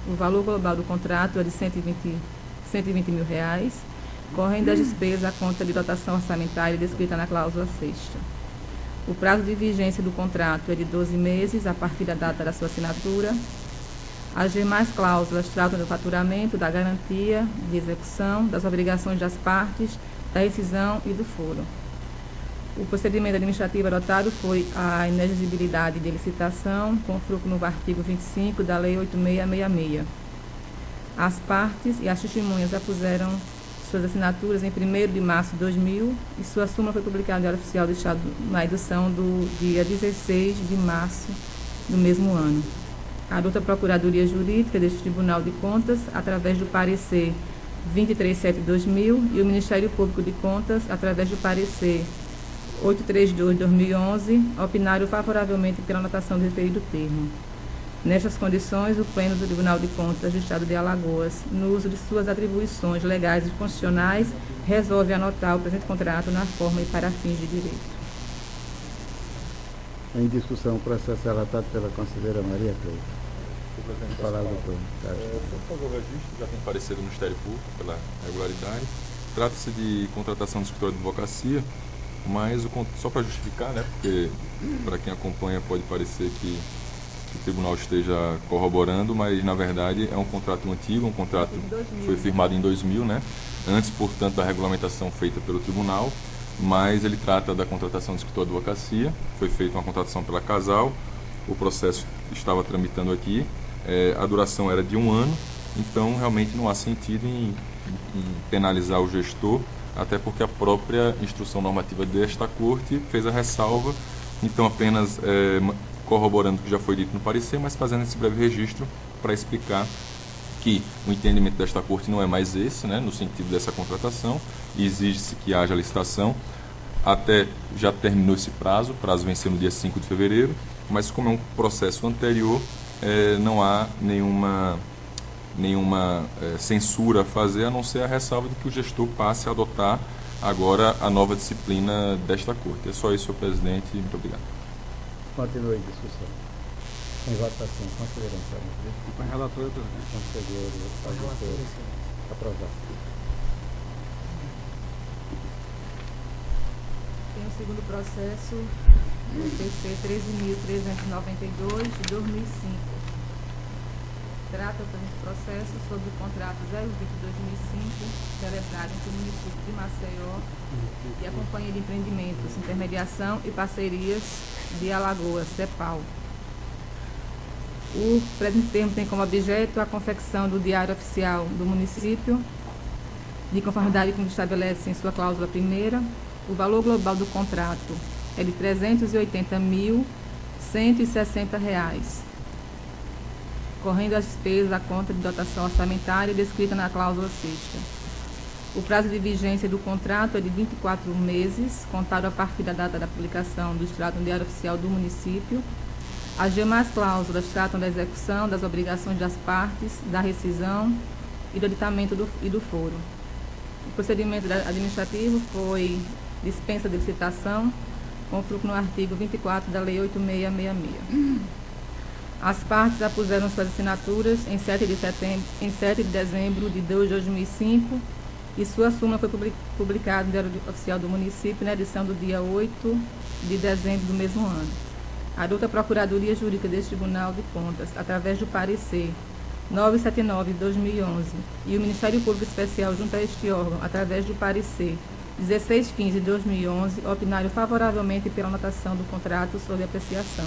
O valor global do contrato é de R$ 120 mil, correndo das despesas à conta de dotação orçamentária descrita na cláusula 6ª. O prazo de vigência do contrato é de 12 meses, a partir da data da sua assinatura. As demais cláusulas tratam do faturamento, da garantia, de execução, das obrigações das partes, da rescisão e do foro. O procedimento administrativo adotado foi a inexigibilidade de licitação, com fruto no artigo 25 da Lei 8666. As partes e as testemunhas apuseram suas assinaturas em 1º de março de 2000 e sua súmula foi publicada no Diário Oficial do Estado na edição do dia 16 de março do mesmo ano. A douta Procuradoria Jurídica deste Tribunal de Contas, através do parecer 237/2000, e o Ministério Público de Contas, através do parecer 832/2011, opinaram favoravelmente pela anotação do referido termo. Nestas condições, o Pleno do Tribunal de Contas do Estado de Alagoas, no uso de suas atribuições legais e constitucionais, resolve anotar o presente contrato na forma e para fins de direito. Em discussão, o processo relatado pela conselheira Maria Cleide. Falar, doutor. Por favor, o registro já tem parecer do Ministério Público pela regularidade. Trata-se de contratação do escritório de advocacia, mas só para justificar, né, porque para quem acompanha pode parecer que o tribunal esteja corroborando, mas na verdade é um contrato antigo, um contrato que foi firmado em 2000, né, antes, portanto, da regulamentação feita pelo tribunal, mas ele trata da contratação do escritório de advocacia. Foi feita uma contratação pela Casal, o processo estava tramitando aqui, a duração era de 1 ano, então realmente não há sentido em penalizar o gestor, até porque a própria instrução normativa desta Corte fez a ressalva, então apenas corroborando o que já foi dito no parecer, mas fazendo esse breve registro para explicar que o entendimento desta Corte não é mais esse, né, no sentido dessa contratação, e exige-se que haja licitação. Até já terminou esse prazo, o prazo venceu no dia 5 de fevereiro, mas como é um processo anterior, não há nenhuma censura a fazer, a não ser a ressalva de que o gestor passe a adotar agora a nova disciplina desta Corte. É só isso, senhor presidente. Muito obrigado. Continue a discussão. Em votação, conselheiro Anselmo Brito. Acompanhe o relator, presidente. Conselheiro auditor. Aprovado. Tem o segundo processo, o TC 13.392 de 2005. Trata o presente processo sobre o contrato 020/2005, celebrado entre o município de Maceió e a Companhia de Empreendimentos, Intermediação e Parcerias de Alagoas, CEPAL. O presente termo tem como objeto a confecção do Diário Oficial do município, de conformidade com o que estabelece em sua cláusula primeira. O valor global do contrato é de R$ 380.160, correndo as despesas da conta de dotação orçamentária descrita na cláusula 6ª. O prazo de vigência do contrato é de 24 meses, contado a partir da data da publicação do extrato no Diário Oficial do município. As demais cláusulas tratam da execução das obrigações das partes, da rescisão e do aditamento e do foro. O procedimento administrativo foi dispensa de licitação, com fruto no artigo 24 da Lei 8666. As partes apuseram suas assinaturas em 7 de dezembro de 2005 e sua súmula foi publicada no Diário Oficial do Município na edição do dia 8 de dezembro do mesmo ano. A douta Procuradoria Jurídica deste Tribunal de Contas, através do parecer 979 de 2011, e o Ministério Público Especial junto a este órgão, através do parecer 1615 de 2011, opinaram favoravelmente pela anotação do contrato sob apreciação.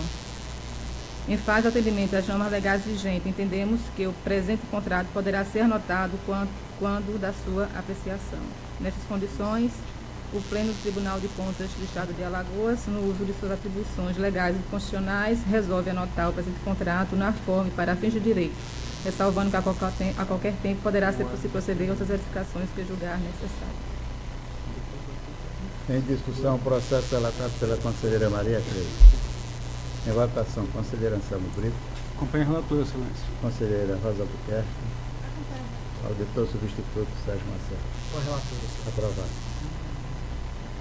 Em fase de atendimento às normas legais vigentes, entendemos que o presente contrato poderá ser anotado quando da sua apreciação. Nestas condições, o Pleno do Tribunal de Contas do Estado de Alagoas, no uso de suas atribuições legais e constitucionais, resolve anotar o presente contrato na forma e para fins de direito, ressalvando que a qualquer tempo poderá se proceder a outras verificações que julgar necessário. Em discussão, processo relatado pela conselheira Maria Cleide. Em votação, conselheira Anselmo Brito. Acompanhe a relatora, excelência. Conselheira Rosa Albuquerque. Auditor substituto Sérgio Marcelo. Com a relatora. Aprovado.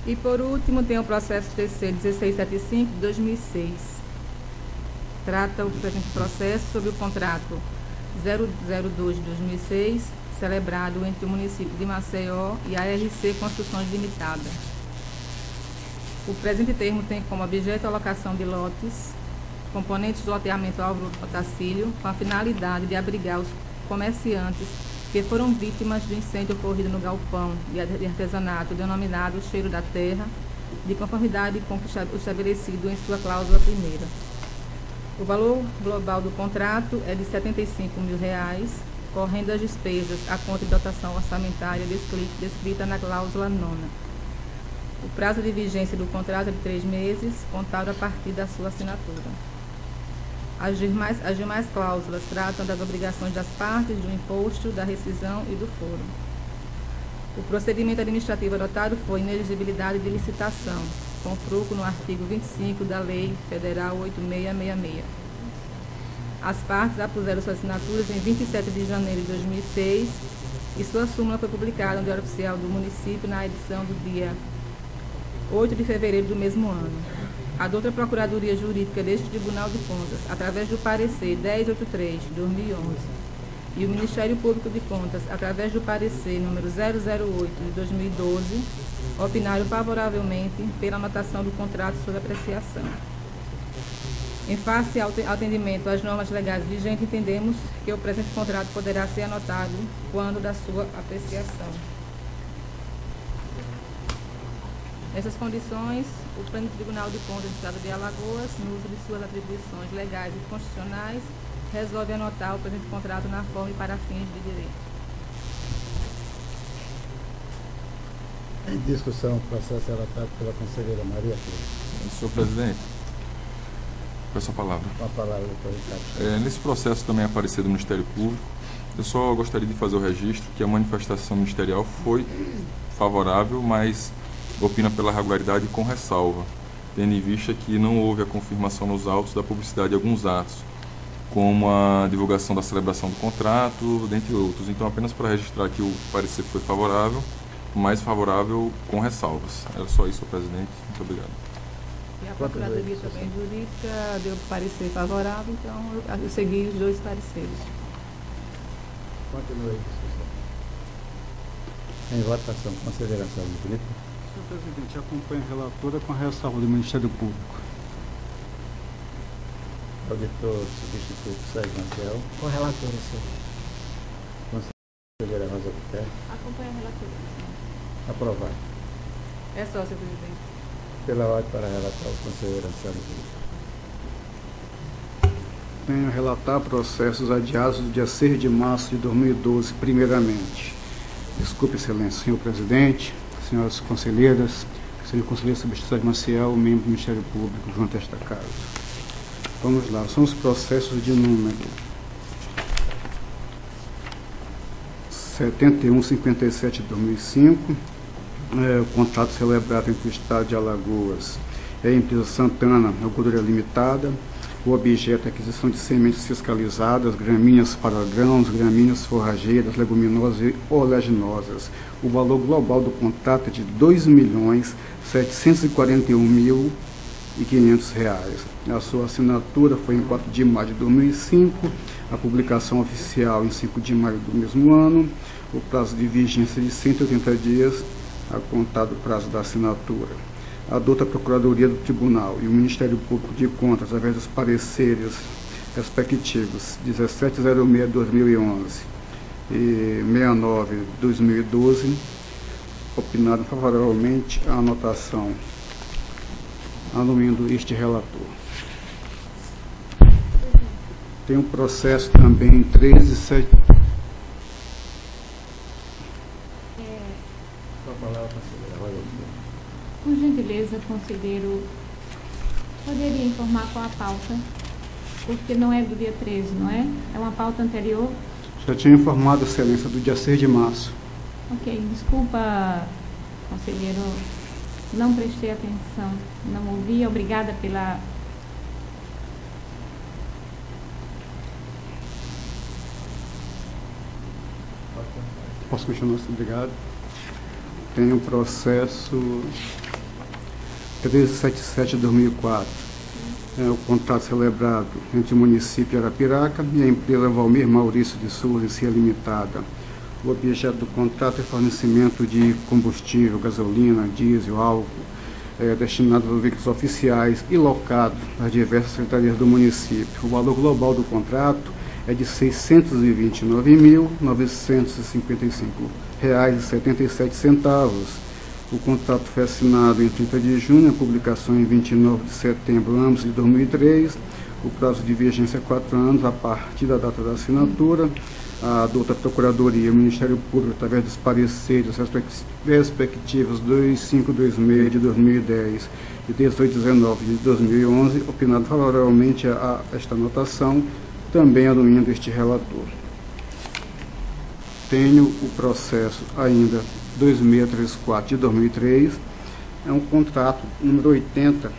E por último, tem o processo TC 1675 de 2006. Trata o presente processo sobre o contrato 002 de 2006, celebrado entre o município de Maceió e a RC Construções Limitada. O presente termo tem como objeto a alocação de lotes, componentes do loteamento Álvaro Otacílio, com a finalidade de abrigar os comerciantes que foram vítimas do incêndio ocorrido no galpão de artesanato denominado Cheiro da Terra, de conformidade com o estabelecido em sua cláusula primeira. O valor global do contrato é de R$ 75 mil, correndo as despesas à conta de dotação orçamentária descrita na cláusula 9ª. O prazo de vigência do contrato é de 3 meses, contado a partir da sua assinatura. As demais cláusulas tratam das obrigações das partes, do imposto, da rescisão e do foro. O procedimento administrativo adotado foi inelegibilidade de licitação, com fruto no artigo 25 da Lei Federal 8666. As partes apuseram suas assinaturas em 27 de janeiro de 2006 e sua súmula foi publicada no Diário Oficial do Município na edição do dia 8 de fevereiro do mesmo ano. A douta Procuradoria Jurídica deste Tribunal de Contas, através do parecer 1083 de 2011, e o Ministério Público de Contas, através do parecer número 008 de 2012, opinaram favoravelmente pela anotação do contrato sob apreciação. Em face ao atendimento às normas legais vigentes, entendemos que o presente contrato poderá ser anotado quando da sua apreciação. Nessas condições, o Pleno Tribunal de Contas do Estado de Alagoas, no uso de suas atribuições legais e constitucionais, resolve anotar o presente contrato na forma e para fins de direito. Em discussão, processo relatado pela conselheira Maria Cleide. Senhor presidente, peço a palavra. Com a palavra, doutor Ricardo. Nesse processo também aparecer do Ministério Público, eu só gostaria de fazer o registro que a manifestação ministerial foi favorável, mas opina pela regularidade com ressalva, tendo em vista que não houve a confirmação nos autos da publicidade de alguns atos, como a divulgação da celebração do contrato, dentre outros. Então, apenas para registrar que o parecer foi favorável, mas favorável com ressalvas. Era só isso, senhor presidente. Muito obrigado. E a Procuradoria também Jurídica deu parecer favorável, então eu segui os dois pareceres. Continue a discussão. Em votação, conselheira Anselmo Brito. Senhor presidente, acompanhe a relatora com a ressalva do Ministério Público. Auditor substituto Sérgio Marcelo. Com a relatora, senhor. Conselheira Rosa Albuquerque. Acompanhe a relatora. Aprovado. É só, senhor presidente. Pela ordem para relatar o conselheiro Anselmo Brito. Venho relatar processos adiados do dia 6 de março de 2012, primeiramente. Desculpe, excelência, senhor presidente, senhoras conselheiras, Senhor Conselheiro Substituto Sérgio Maciel, membro do Ministério Público junto a esta casa. Vamos lá, são os processos de número 7157 de 2005, o contrato celebrado entre o Estado de Alagoas e a empresa Santana Agricultura Limitada. O objeto é a aquisição de sementes fiscalizadas, gramíneas para grãos, gramíneas forrageiras, leguminosas e oleaginosas. O valor global do contrato é de R$ 2.741.500. A sua assinatura foi em 4 de maio de 2005, a publicação oficial em 5 de maio do mesmo ano, o prazo de vigência de 180 dias, a contar do prazo da assinatura. Adota a Procuradoria do Tribunal e o Ministério Público de Contas, através dos pareceres respectivos 1706/2011 e 69/2012, opinaram favoravelmente a anotação, anuindo este relator. Tem um processo também 137. Por gentileza, conselheiro, poderia informar qual a pauta? Porque não é do dia 13, não é? É uma pauta anterior? Já tinha informado, Excelência, do dia 6 de março. Ok, desculpa, conselheiro, não prestei atenção, não ouvi. Obrigada pela... Posso continuar? Obrigado. Tem um processo 1377 de 2004. É o contrato celebrado entre o município de Arapiraca e a empresa Valmir Maurício de Souza S.A. Limitada. O objeto do contrato é fornecimento de combustível, gasolina, diesel, álcool, destinado aos veículos oficiais e locados nas diversas secretarias do município. O valor global do contrato é de R$ 629.955,77. O contrato foi assinado em 30 de junho, a publicação em 29 de setembro ambos de 2003. O prazo de vigência é 4 anos a partir da data da assinatura. A douta Procuradoria e o Ministério Público, através dos pareceres respectivos 2526 de 2010 e 1819 de 2011, opinado favoravelmente a esta anotação, também anuindo este relator. Tenho o processo ainda 2634 de 2003, é um contrato número 80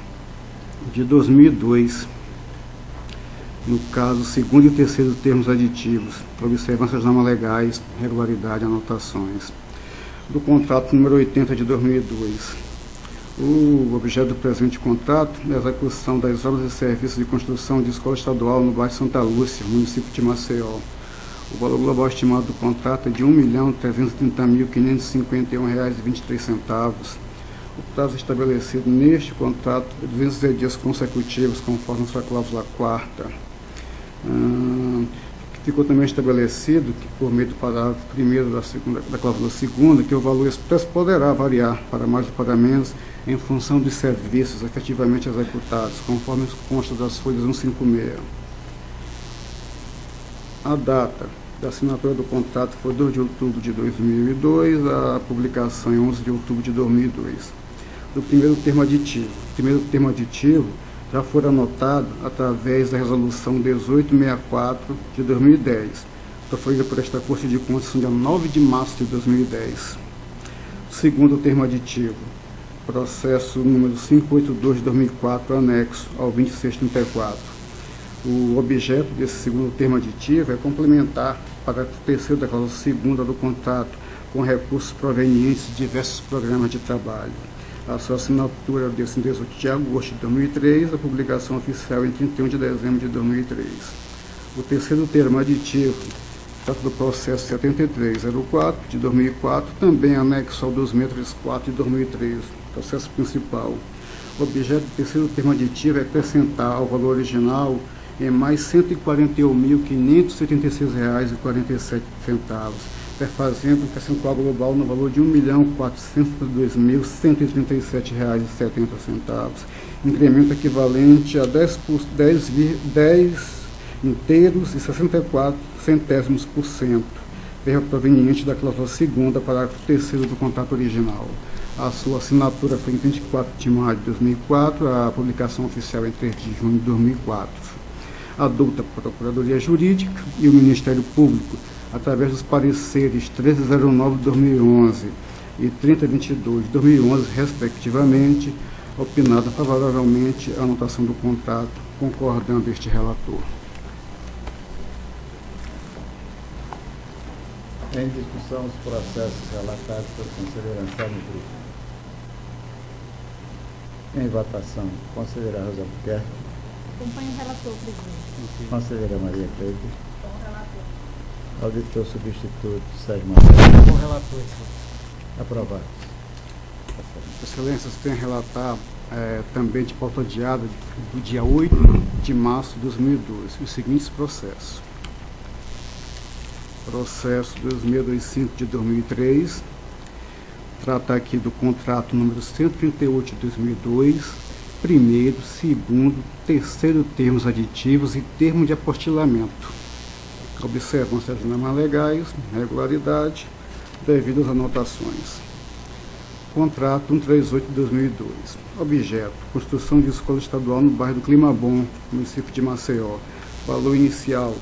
de 2002, no caso, segundo e terceiro termos aditivos, observâncias não legais, regularidade e anotações. Do contrato número 80 de 2002, o objeto do presente contrato é a execução das obras e serviços de construção de escola estadual no bairro Santa Lúcia, município de Maceió. O valor global estimado do contrato é de R$ 1.330.551,23. O prazo estabelecido neste contrato é 210 dias consecutivos, conforme sua cláusula 4ª. Ficou também estabelecido que, por meio do parágrafo 1º da cláusula 2ª, que o valor expresso poderá variar para mais ou para menos em função dos serviços efetivamente executados, conforme consta das folhas 156. A data da assinatura do contrato foi 2 de outubro de 2002, a publicação em 11 de outubro de 2002. Do primeiro termo aditivo. O primeiro termo aditivo já foi anotado através da resolução 1864 de 2010, proferida por esta Corte de Contas no dia 9 de março de 2010. O segundo termo aditivo, processo número 582 de 2004, anexo ao 2634. O objeto desse segundo termo aditivo é complementar para o terceiro da cláusula 2ª do contrato com recursos provenientes de diversos programas de trabalho. A sua assinatura deu em 18 de agosto de 2003, a publicação oficial em 31 de dezembro de 2003. O terceiro termo aditivo trata do processo 7304 de 2004, também anexo ao 2634 de 2003, processo principal. O objeto do terceiro termo aditivo é acrescentar ao valor original em mais R$ 141.576,47, perfazendo um percentual global no valor de R$ 1.402.137,70, incremento equivalente a 10 inteiros e 64 centésimos por cento, verba proveniente da cláusula 2ª, parágrafo 3º do contrato original. A sua assinatura foi em 24 de maio de 2004, a publicação oficial em 3 de junho de 2004. Adulta a Procuradoria Jurídica e o Ministério Público, através dos pareceres 1309 de 2011 e 3022 de 2011, respectivamente, opinado favoravelmente a anotação do contrato, concordando este relator. Em discussão os processos relatados pelo conselheiro Anselmo Brito. Em votação, conselheira Rosa Albuquerque. Acompanho o relator, presidente. Conselheira Maria Cleide. Com o relator. Auditor substituto Sérgio Marcelo. Com o relator, senhor. Aprovado. Excelências, tem a relatar também de pauta adiada do dia 8 de março de 2012 os seguintes processos. Processo 2625 de 2003, trata aqui do contrato número 138 de 2002, primeiro, segundo, terceiro termos aditivos e termo de apostilamento. Observam-se as normas legais, regularidade, devido às anotações. Contrato 138 de 2002. Objeto, construção de escola estadual no bairro do Clima Bom, município de Maceió. Valor inicial,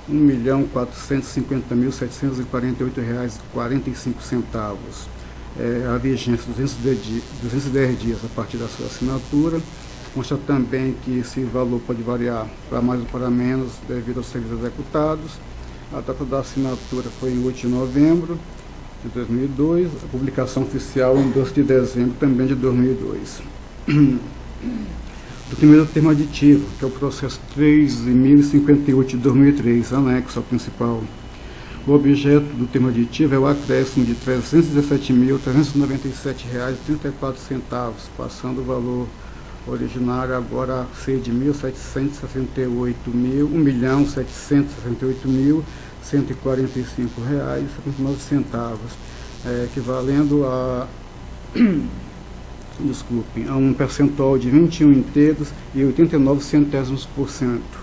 R$ 1.450.748,45. A vigência 210 dias a partir da sua assinatura. Consta também que esse valor pode variar para mais ou para menos devido aos serviços executados. A data da assinatura foi em 8 de novembro de 2002, a publicação oficial em 12 de dezembro também de 2002. Do primeiro termo aditivo, que é o processo 13.058 de 2003, anexo ao principal. O objeto do termo aditivo é o acréscimo de R$ 317.397,34, passando o valor originário agora a ser de R$ 1.768.145.145,79, equivalendo a a um percentual de 21 inteiros e 89 centésimos por cento.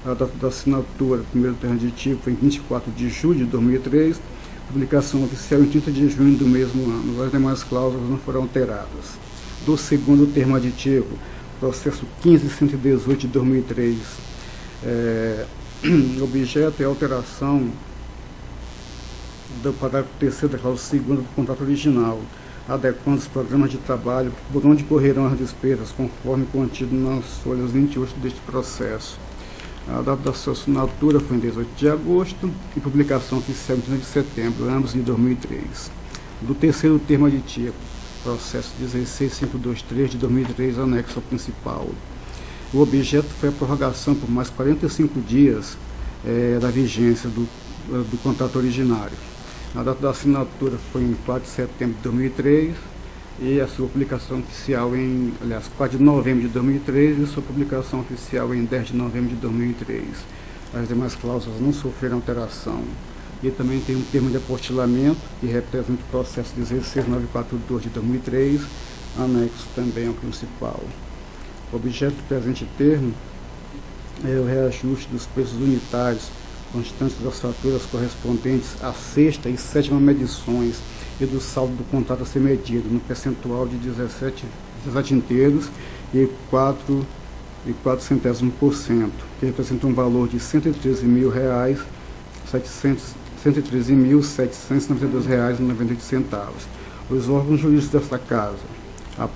A data da assinatura do primeiro termo aditivo foi em 24 de julho de 2003, publicação oficial em 30 de junho do mesmo ano. As demais cláusulas não foram alteradas. Do segundo termo aditivo, processo 15.118 de 2003, o objeto é a alteração do parágrafo 3º da cláusula 2ª do contrato original, adequando os programas de trabalho por onde correrão as despesas, conforme contido nas folhas 28 deste processo. A data da sua assinatura foi em 18 de agosto e publicação oficial em 30 de setembro, ambos de 2003. Do terceiro termo aditivo, processo 16523 de 2003, anexo ao principal. O objeto foi a prorrogação por mais 45 dias da vigência do contrato originário. A data da assinatura foi em 4 de setembro de 2003 e a sua publicação oficial 4 de novembro de 2003 e sua publicação oficial em 10 de novembro de 2003. As demais cláusulas não sofreram alteração. E também tem um termo de apostilamento que representa o processo 16942 de 2003, anexo também ao principal. O objeto do presente termo é o reajuste dos preços unitários constantes das faturas correspondentes à sexta e sétima medições e do saldo do contrato a ser medido no percentual de 17 inteiros e 4 centésimos%, que representa um valor de R$ 113.792,98. Os órgãos jurídicos desta casa, a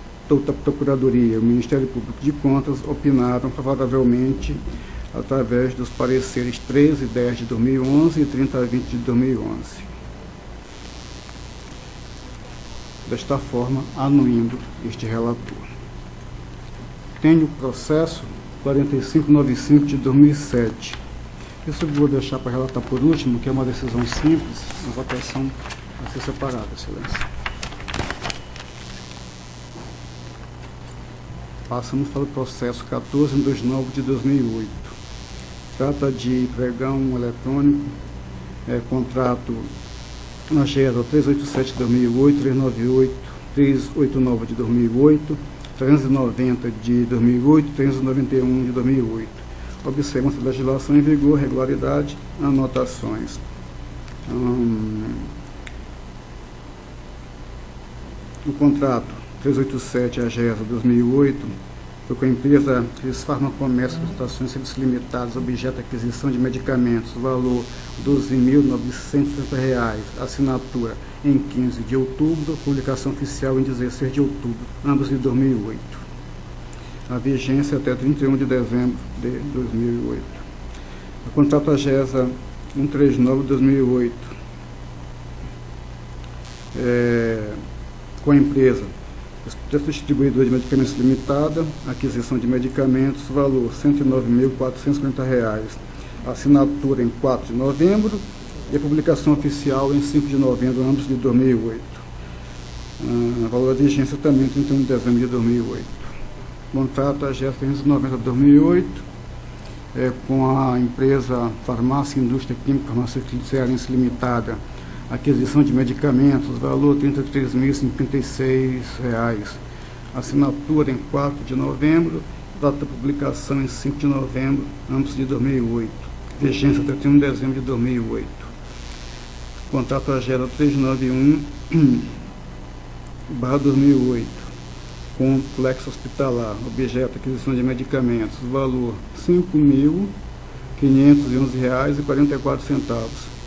Procuradoria e o Ministério Público de Contas, opinaram favoravelmente através dos pareceres 13/10 de 2011 e 30/20 de 2011. Desta forma, anuindo este relator. Tenho o processo 4595 de 2007. Isso eu vou deixar para relatar por último, que é uma decisão simples, a votação vai ser separada, excelência. Passamos para o processo 1429 de 2008. Trata de pregão eletrônico, contrato na GERO 387 de 2008, 398, 389 de 2008, 390 de 2008, 391 de 2008. Observam-se a legislação em vigor, regularidade, anotações. O contrato 387 AGESA 2008 foi com a empresa Farmacomércio Prestações Serviços Limitados, objeto de aquisição de medicamentos, valor R$ 12.930, assinatura em 15 de outubro, publicação oficial em 16 de outubro, ambos de 2008. A vigência até 31 de dezembro de 2008. O contrato AGESA 139 de 2008, com a empresa Distribuidor de Medicamentos Limitada, aquisição de medicamentos, valor R$ 109.450, assinatura em 4 de novembro e a publicação oficial em 5 de novembro, ambos de 2008. Valor de vigência também 31 de dezembro de 2008. Contrato AGESA 390 de 2008, com a empresa Farmácia Indústria Química Farmacêutica Cearense Limitada, aquisição de medicamentos, valor R$ 33.056, assinatura em 4 de novembro, data de publicação em 5 de novembro, ambos de 2008, vigência até 31 de dezembro de 2008. Contrato AGESA 391/2008, complexo hospitalar, objeto aquisição de medicamentos, valor R$ 5.511,44.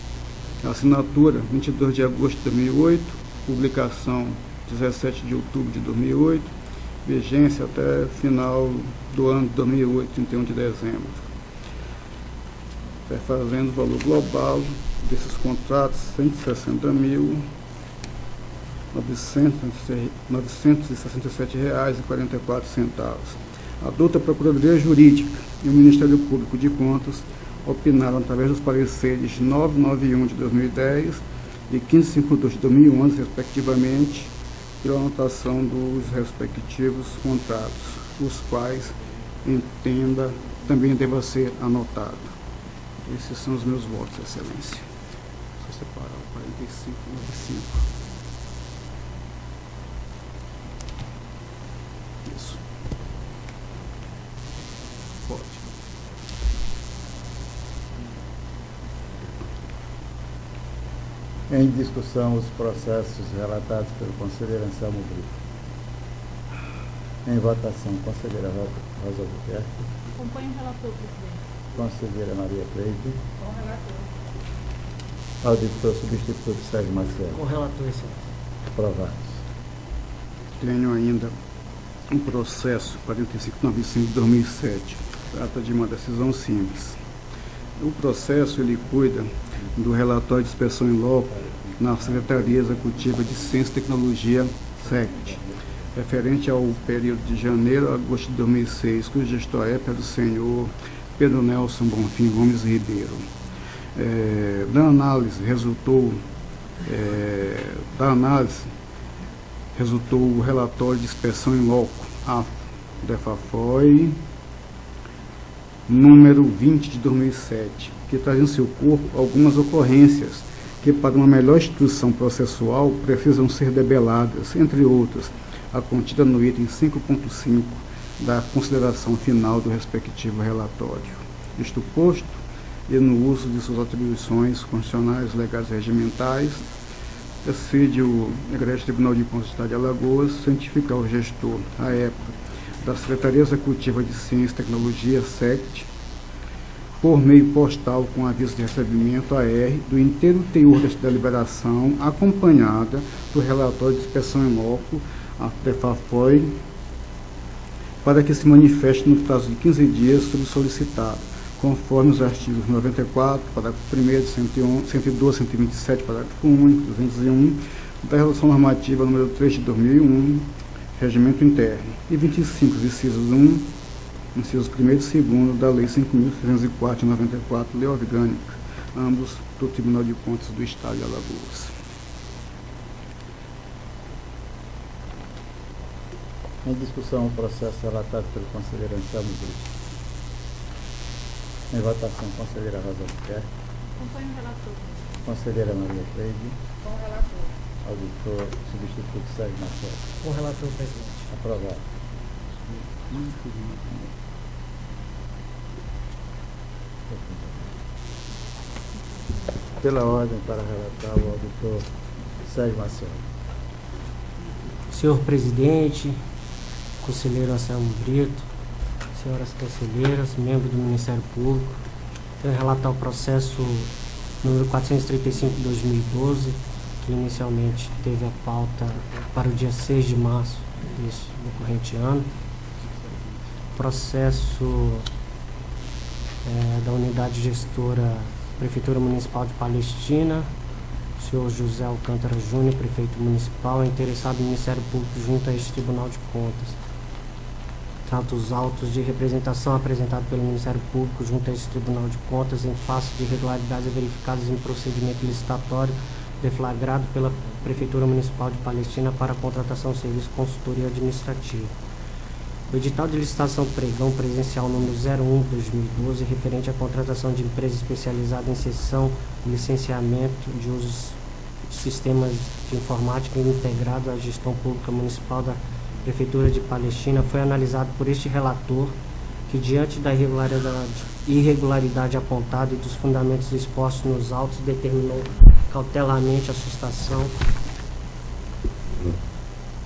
Assinatura 22 de agosto de 2008, publicação 17 de outubro de 2008, vigência até final do ano de 2008, 31 de dezembro. Fazendo o valor global desses contratos R$ 160.967,44. A douta Procuradoria Jurídica e o Ministério Público de Contas opinaram através dos pareceres 991 de 2010 e 1552 de 2011, respectivamente, pela anotação dos respectivos contratos, os quais entenda também deva ser anotado. Esses são os meus votos, Excelência. Vou separar o 45 e 95. Isso. Pode. Em discussão, os processos relatados pelo conselheiro Anselmo Brito. Em votação, conselheira Rosa Albuquerque. Acompanhe o relator, presidente. Conselheira Maria Cleide. Com o relator. Auditor substituto Sérgio Marcelo. Com o relator, excelência. Aprovados. Tenho ainda um processo 4595 de 2007. Trata de uma decisão simples. O processo ele cuida do relatório de inspeção em loco na Secretaria Executiva de Ciência e Tecnologia, SECT, referente ao período de janeiro a agosto de 2006, cujo gestor é do senhor Pedro Nelson Bonfim Gomes Ribeiro. Da análise resultou o relatório de inspeção em loco, a DEFAFOI, número 20 de 2007, que traz em seu corpo algumas ocorrências que, para uma melhor instrução processual, precisam ser debeladas, entre outras, a contida no item 5.5 da consideração final do respectivo relatório. Isto posto, e no uso de suas atribuições constitucionais, legais e regimentais, decide o Egresso Tribunal de Contas do Estado de Alagoas cientificar o gestor, à época, da Secretaria Executiva de Ciência e Tecnologia, SECT, por meio postal com aviso de recebimento AR do inteiro teor desta deliberação, acompanhada do relatório de inspeção em loco, a DEFAFOI, para que se manifeste no prazo de 15 dias sobre o solicitado, conforme os artigos 94, parágrafo 1º, 112, 127, parágrafo único, 201, da Resolução Normativa número 3 de 2001, Regimento Interno, e 25, incisos 1, incisos 1º e 2º da Lei 5.304 de 94, Lei Orgânica, ambos do Tribunal de Contas do Estado de Alagoas. Em discussão, o processo relatado pelo conselheiro Anselmo Brito. Em votação, conselheira Rosa Albuquerque. Acompanhe o relator. Conselheira Maria Cleide. Com o relator. Auditor substituto Sérgio Marcelo. Com o relator, presidente. Aprovado. Pela ordem para relatar o auditor Sérgio Marcelo. Senhor presidente, conselheiro Anselmo Brito, senhoras conselheiras, membros do Ministério Público, tenho a relatar o processo número 435/2012, que inicialmente teve a pauta para o dia 6 de março do corrente ano. Processo da unidade gestora Prefeitura Municipal de Palestina, o senhor José Alcântara Júnior, prefeito municipal, é interessado no Ministério Público junto a este Tribunal de Contas. Trata os autos de representação apresentados pelo Ministério Público junto a este Tribunal de Contas em face de irregularidades verificadas em procedimento licitatório deflagrado pela Prefeitura Municipal de Palestina para a contratação de serviço de consultoria administrativa. O edital de licitação pregão presencial número 01/2012, referente à contratação de empresa especializada em cessão e licenciamento de usos de sistemas de informática integrados à gestão pública municipal da Prefeitura de Palestina, foi analisado por este relator, que, diante da irregularidade apontada e dos fundamentos expostos nos autos, determinou cautelarmente a sustação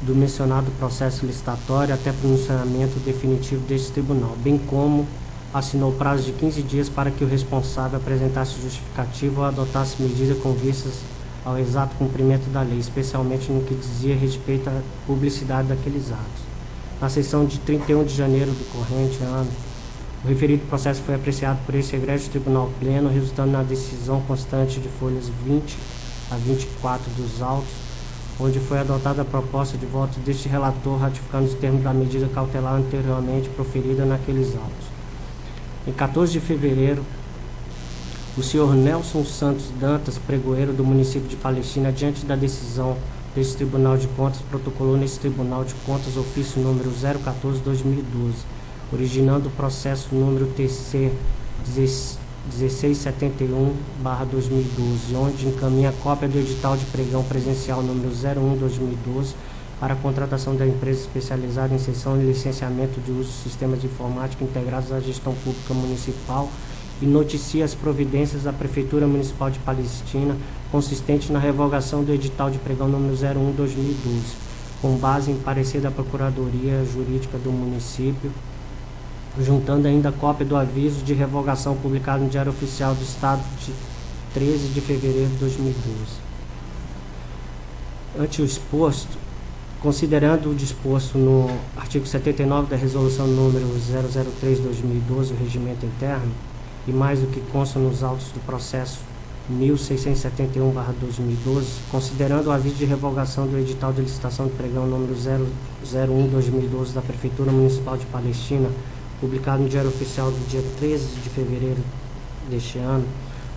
do mencionado processo licitatório até pronunciamento definitivo deste tribunal, bem como assinou prazo de 15 dias para que o responsável apresentasse justificativo ou adotasse medidas com vistas ao exato cumprimento da lei, especialmente no que dizia respeito à publicidade daqueles atos. Na sessão de 31 de janeiro do corrente ano, o referido processo foi apreciado por esse egrégio tribunal pleno, resultando na decisão constante de folhas 20 a 24 dos autos, onde foi adotada a proposta de voto deste relator, ratificando os termos da medida cautelar anteriormente proferida naqueles autos. Em 14 de fevereiro, o senhor Nelson Santos Dantas, pregoeiro do município de Palestina, diante da decisão deste Tribunal de Contas, protocolou nesse Tribunal de Contas ofício número 014/2012, originando o processo número TC 1671/2012, onde encaminha cópia do edital de pregão presencial número 01/2012 para a contratação da empresa especializada em cessão e licenciamento de uso de sistemas de informática integrados à gestão pública municipal, e noticia as providências da Prefeitura Municipal de Palestina consistente na revogação do edital de pregão número 01/2012, com base em parecer da Procuradoria Jurídica do município, juntando ainda cópia do aviso de revogação publicado no Diário Oficial do Estado de 13 de fevereiro de 2012. Ante o exposto, considerando o disposto no artigo 79 da Resolução número 003/2012, o Regimento Interno, e mais do que consta nos autos do processo 1671/2012, considerando o aviso de revogação do edital de licitação de pregão número 001/2012 da Prefeitura Municipal de Palestina, publicado no Diário Oficial do dia 13 de fevereiro deste ano,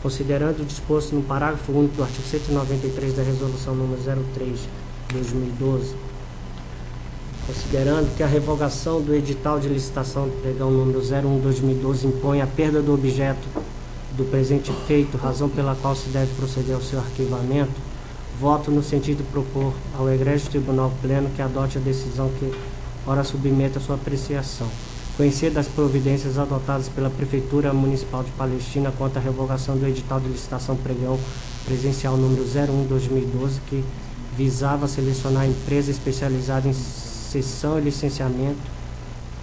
considerando o disposto no parágrafo único do artigo 193 da Resolução número 03/2012, considerando que a revogação do edital de licitação de pregão número 01/2012 impõe a perda do objeto do presente feito, razão pela qual se deve proceder ao seu arquivamento, voto no sentido de propor ao egrégio Tribunal Pleno que adote a decisão que ora submeta a sua apreciação. Conhecer das providências adotadas pela Prefeitura Municipal de Palestina quanto à revogação do edital de licitação pregão presencial número 01/2012, que visava selecionar a empresa especializada em cessão e licenciamento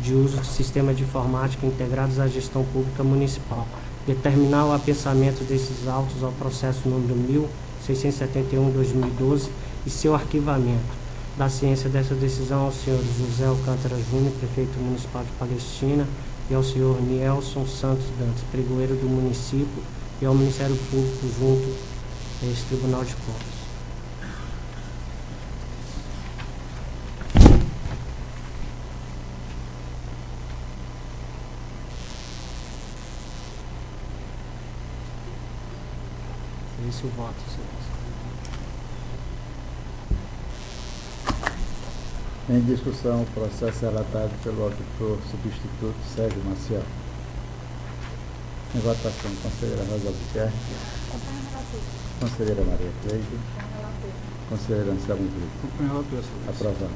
de uso de sistemas de informática integrados à gestão pública municipal. Determinar o apensamento desses autos ao processo número 1671/2012 e seu arquivamento. Da ciência dessa decisão ao senhor José Alcântara Júnior, prefeito municipal de Palestina, e ao senhor Nelson Santos Dantas, pregoeiro do município, e ao Ministério Público junto a esse Tribunal de Contas. Esse é o voto, senhor. Em discussão, o processo relatado pelo auditor substituto Sérgio Maciel. Em votação, conselheira Rosa Albuquerque, conselheira Maria Cleide, conselheiro Anselmo Brito. Aprovado.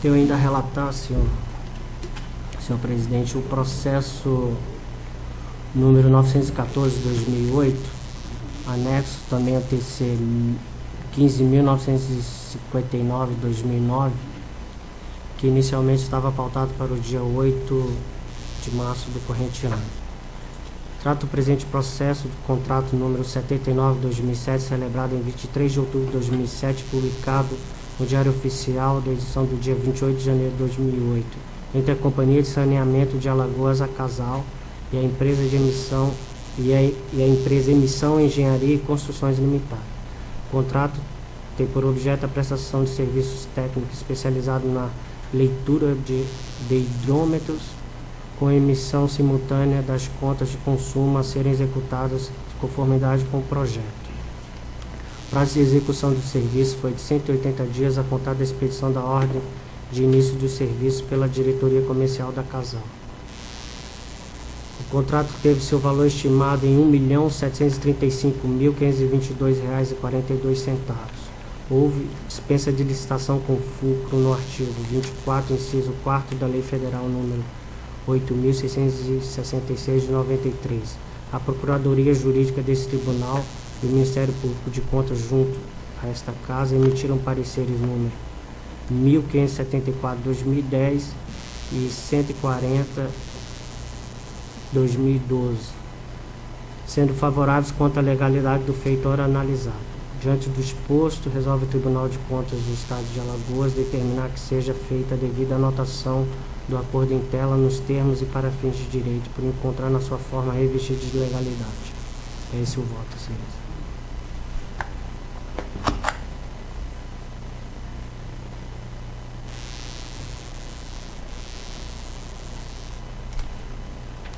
Tenho ainda a relatar, senhor senhor presidente, o processo número 914/2008, anexo também ao TC 15.959/2009, que inicialmente estava pautado para o dia 8 de março do corrente ano. Trata o presente processo do contrato número 79/2007, celebrado em 23 de outubro de 2007, publicado no Diário Oficial da edição do dia 28 de janeiro de 2008, entre a Companhia de Saneamento de Alagoas, a Casal, e a empresa de emissão Emissão, Engenharia e Construções Limitada. O contrato tem por objeto a prestação de serviços técnicos especializados na leitura de hidrômetros com emissão simultânea das contas de consumo a serem executadas de conformidade com o projeto. O prazo de execução do serviço foi de 180 dias a contar da expedição da ordem de início do serviço pela diretoria comercial da Casal. O contrato teve seu valor estimado em R$ 1.735.522,42. Houve dispensa de licitação com fulcro no artigo 24, inciso 4 da Lei Federal número 8.666 de 93. A Procuradoria Jurídica desse Tribunal e o Ministério Público de Contas junto a esta Casa emitiram pareceres número 1574/2010 e 140/2012, sendo favoráveis quanto à legalidade do feito ora analisado. Diante do exposto, resolve o Tribunal de Contas do Estado de Alagoas determinar que seja feita a devida anotação do acordo em tela nos termos e para fins de direito, por encontrar na sua forma revestida de legalidade. É esse o voto, senhores.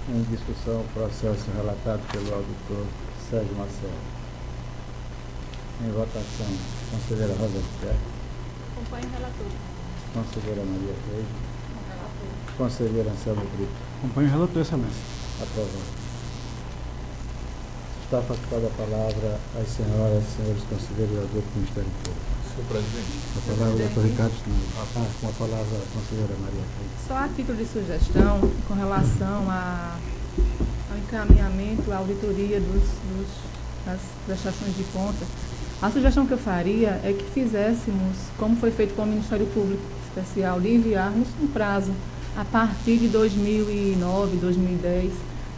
Em discussão, o processo relatado pelo auditor Sérgio Marcelo. Em votação, conselheira Rosa Albuquerque. Acompanhe o relator. Conselheira Maria Cleide. Conselheira Anselmo Brito. Acompanho o relator, excelência. Aprovado. Está facultada a palavra às senhoras e senhores conselheiros do Ministério Público. Senhor presidente. A palavra ao doutor Ricardo Snow. Com a palavra a conselheira Maria Cleide. Só a título de sugestão, com relação ao encaminhamento, à auditoria das prestações de contas, a sugestão que eu faria é que fizéssemos, como foi feito com o Ministério Público Especial, de enviarmos um prazo a partir de 2009, 2010,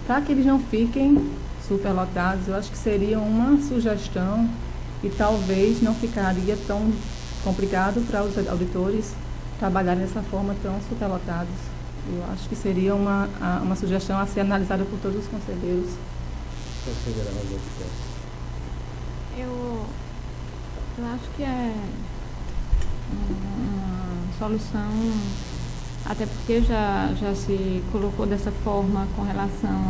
para que eles não fiquem superlotados. Eu acho que seria uma sugestão e talvez não ficaria tão complicado para os auditores trabalharem dessa forma tão superlotados. Eu acho que seria uma sugestão a ser analisada por todos os conselheiros. Conselheira Rosa Albuquerque. Eu acho que é uma solução, até porque já se colocou dessa forma com relação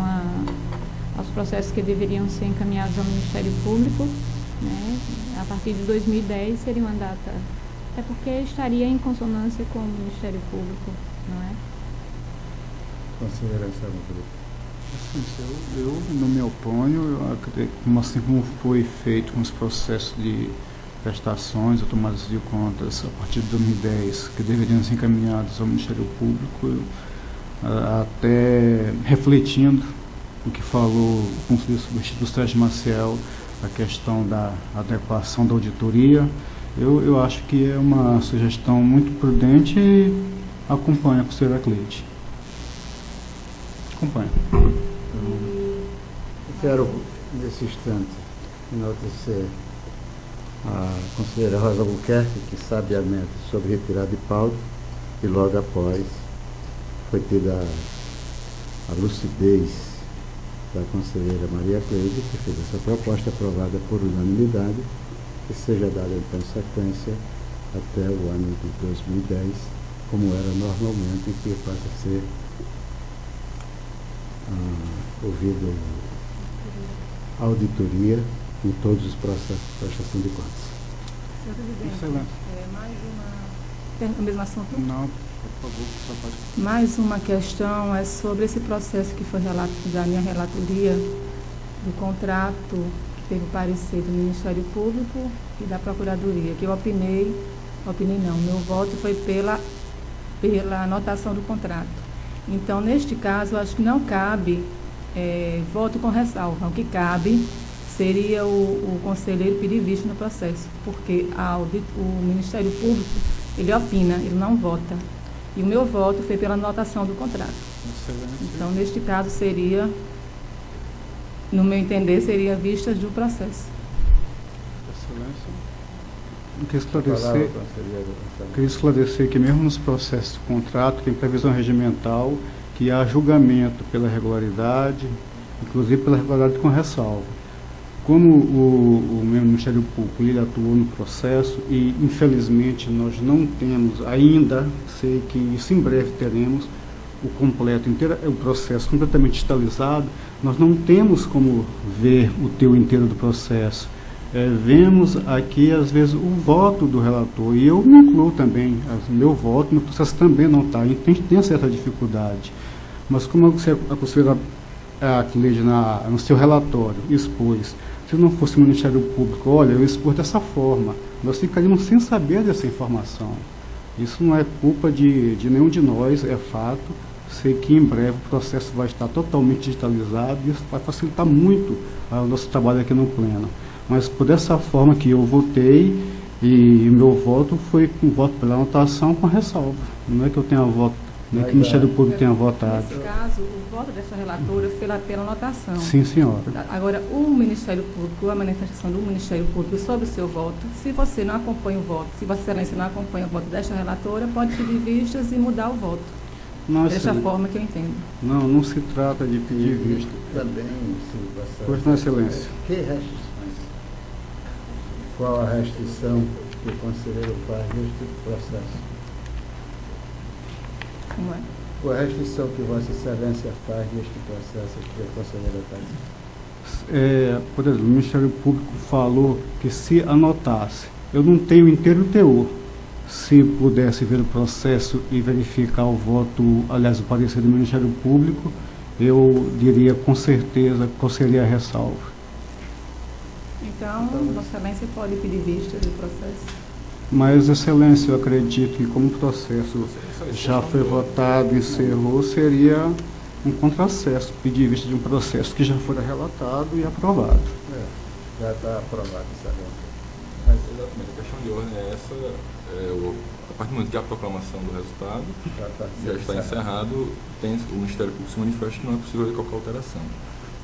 aos processos que deveriam ser encaminhados ao Ministério Público, né? A partir de 2010 seria uma data, até porque estaria em consonância com o Ministério Público, não é? Conselheira Anselmo Brito. Eu não me oponho, eu acredito que assim como foi feito com os processos de prestações ou tomadas de contas a partir de 2010, que deveriam ser encaminhados ao Ministério Público, até refletindo o que falou o conselheiro substituto Sérgio Maciel, a questão da adequação da auditoria, eu acho que é uma sugestão muito prudente e acompanha a conselheira Cleide. Acompanha. Eu quero, nesse instante, enaltecer a conselheira Rosa Albuquerque, que sabiamente, sob retirada de pauta, e logo após foi tida a lucidez da conselheira Maria Cleide, que fez essa proposta aprovada por unanimidade, que seja dada então sequência até o ano de 2010, como era normalmente, que passa a ser ouvido a auditoria em todos os processos de prestação de contas. Senhor presidente, Excelente. mais uma... Tem o mesmo assunto? Não, por favor, só pode. Mais uma questão é sobre esse processo que foi relato da minha relatoria do contrato que teve o parecer do Ministério Público e da Procuradoria, que eu opinei não, meu voto foi pela anotação do contrato. Então, neste caso, eu acho que não cabe voto com ressalva. O que cabe seria o conselheiro pedir vista no processo, porque o Ministério Público, ele opina, ele não vota. E o meu voto foi pela anotação do contrato. Então, neste caso, seria, no meu entender, seria vistas do processo. Excelência. Queria esclarecer que mesmo nos processos de contrato tem previsão regimental que há julgamento pela regularidade, inclusive pela regularidade com ressalva. Como o Ministério Público ele atuou no processo e, infelizmente, nós não temos ainda, sei que isso em breve teremos, o processo completamente digitalizado, nós não temos como ver o teu inteiro do processo. Vemos aqui, às vezes, o voto do relator, e eu me incluo também, meu voto no processo também não está, a gente tem certa dificuldade. Mas como a conselheira Cleide, no seu relatório, expôs, se não fosse o Ministério Público, olha, eu expus dessa forma, nós ficaríamos sem saber dessa informação. Isso não é culpa de nenhum de nós, é fato. Sei que em breve o processo vai estar totalmente digitalizado e isso vai facilitar muito o nosso trabalho aqui no Pleno. Mas por essa forma que eu votei, e meu voto foi com voto pela anotação com ressalva. Não é que eu tenha voto, não é que o Ministério Público tenha votado. Nesse caso, o voto dessa relatora foi pela anotação. Sim, senhora. Agora, o Ministério Público, a manifestação do Ministério Público sobre o seu voto, se você não acompanha o voto, se Vossa Excelência não acompanha o voto desta relatora, pode pedir vistas e mudar o voto. Nossa, desta forma que eu entendo. Não se trata de pedir vista. Também, sim, Pois não, Excelência. Que restrições? Qual a restrição que o conselheiro faz neste processo? Como é? Qual a restrição que Vossa Excelência faz neste processo que a conselheira faz? Por exemplo, o Ministério Público falou que se anotasse, eu não tenho inteiro teor. Se pudesse ver o processo e verificar o voto, aliás, o parecer do Ministério Público, eu diria com certeza qual seria a ressalva. Então, Vossa Excelência pode pedir vista do processo? Mas, Excelência, eu acredito que como o processo já foi votado e encerrou, seria um contrassenso pedir vista de um processo que já fora relatado e aprovado. Já está aprovado, Excelência. Mas, exatamente, a questão de ordem é essa. A partir do momento que há a proclamação do resultado, já está encerrado, o Ministério Público se manifesta que não é possível haver qualquer alteração.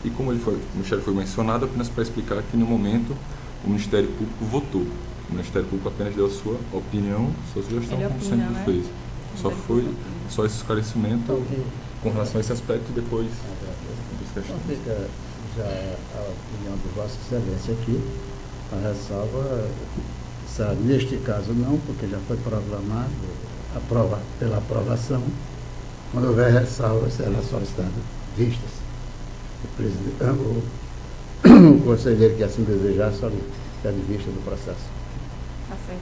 E como o Ministério foi mencionado, apenas para explicar que no momento o Ministério Público votou. O Ministério Público apenas deu a sua opinião, sua sugestão, como sempre fez. Só esse esclarecimento com relação a esse aspecto e depois Então fica já a opinião de Vossa Excelência aqui, a ressalva. Neste caso não, porque já foi programado pela aprovação. Quando houver ressalva, será solicitado vistas. O conselheiro que assim desejar só pede vista do processo. Está certo.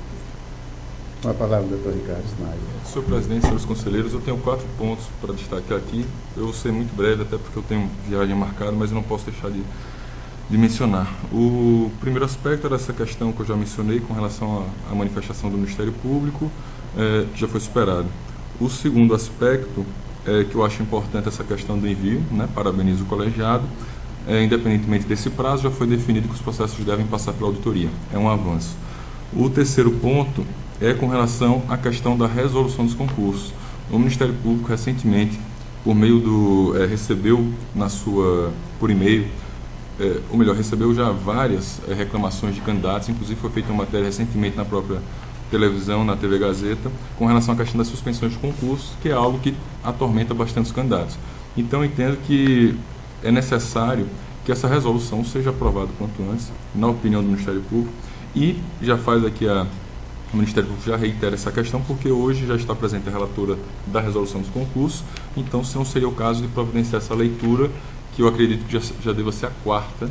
Com a palavra do Dr. Ricardo Snyder. Senhor presidente, senhores conselheiros, eu tenho 4 pontos para destacar aqui. Eu vou ser muito breve, até porque eu tenho viagem marcada, mas eu não posso deixar de mencionar. O primeiro aspecto era essa questão que eu já mencionei com relação à manifestação do Ministério Público, que já foi superado. O segundo aspecto que eu acho importante essa questão do envio, né? Parabenizo o colegiado. Independentemente desse prazo, já foi definido que os processos devem passar pela auditoria. É um avanço. O terceiro ponto é com relação à questão da resolução dos concursos. O Ministério Público recentemente, por meio recebeu por e-mail, ou melhor, recebeu já várias reclamações de candidatos, inclusive foi feita uma matéria recentemente na própria televisão, na TV Gazeta, com relação à questão das suspensões de concursos, que é algo que atormenta bastante os candidatos. Então, eu entendo que é necessário que essa resolução seja aprovada quanto antes, na opinião do Ministério Público, e já faz aqui o Ministério Público já reitera essa questão, porque hoje já está presente a relatora da resolução dos concursos, então se não seria o caso de providenciar essa leitura, que eu acredito que já deva ser a 4ª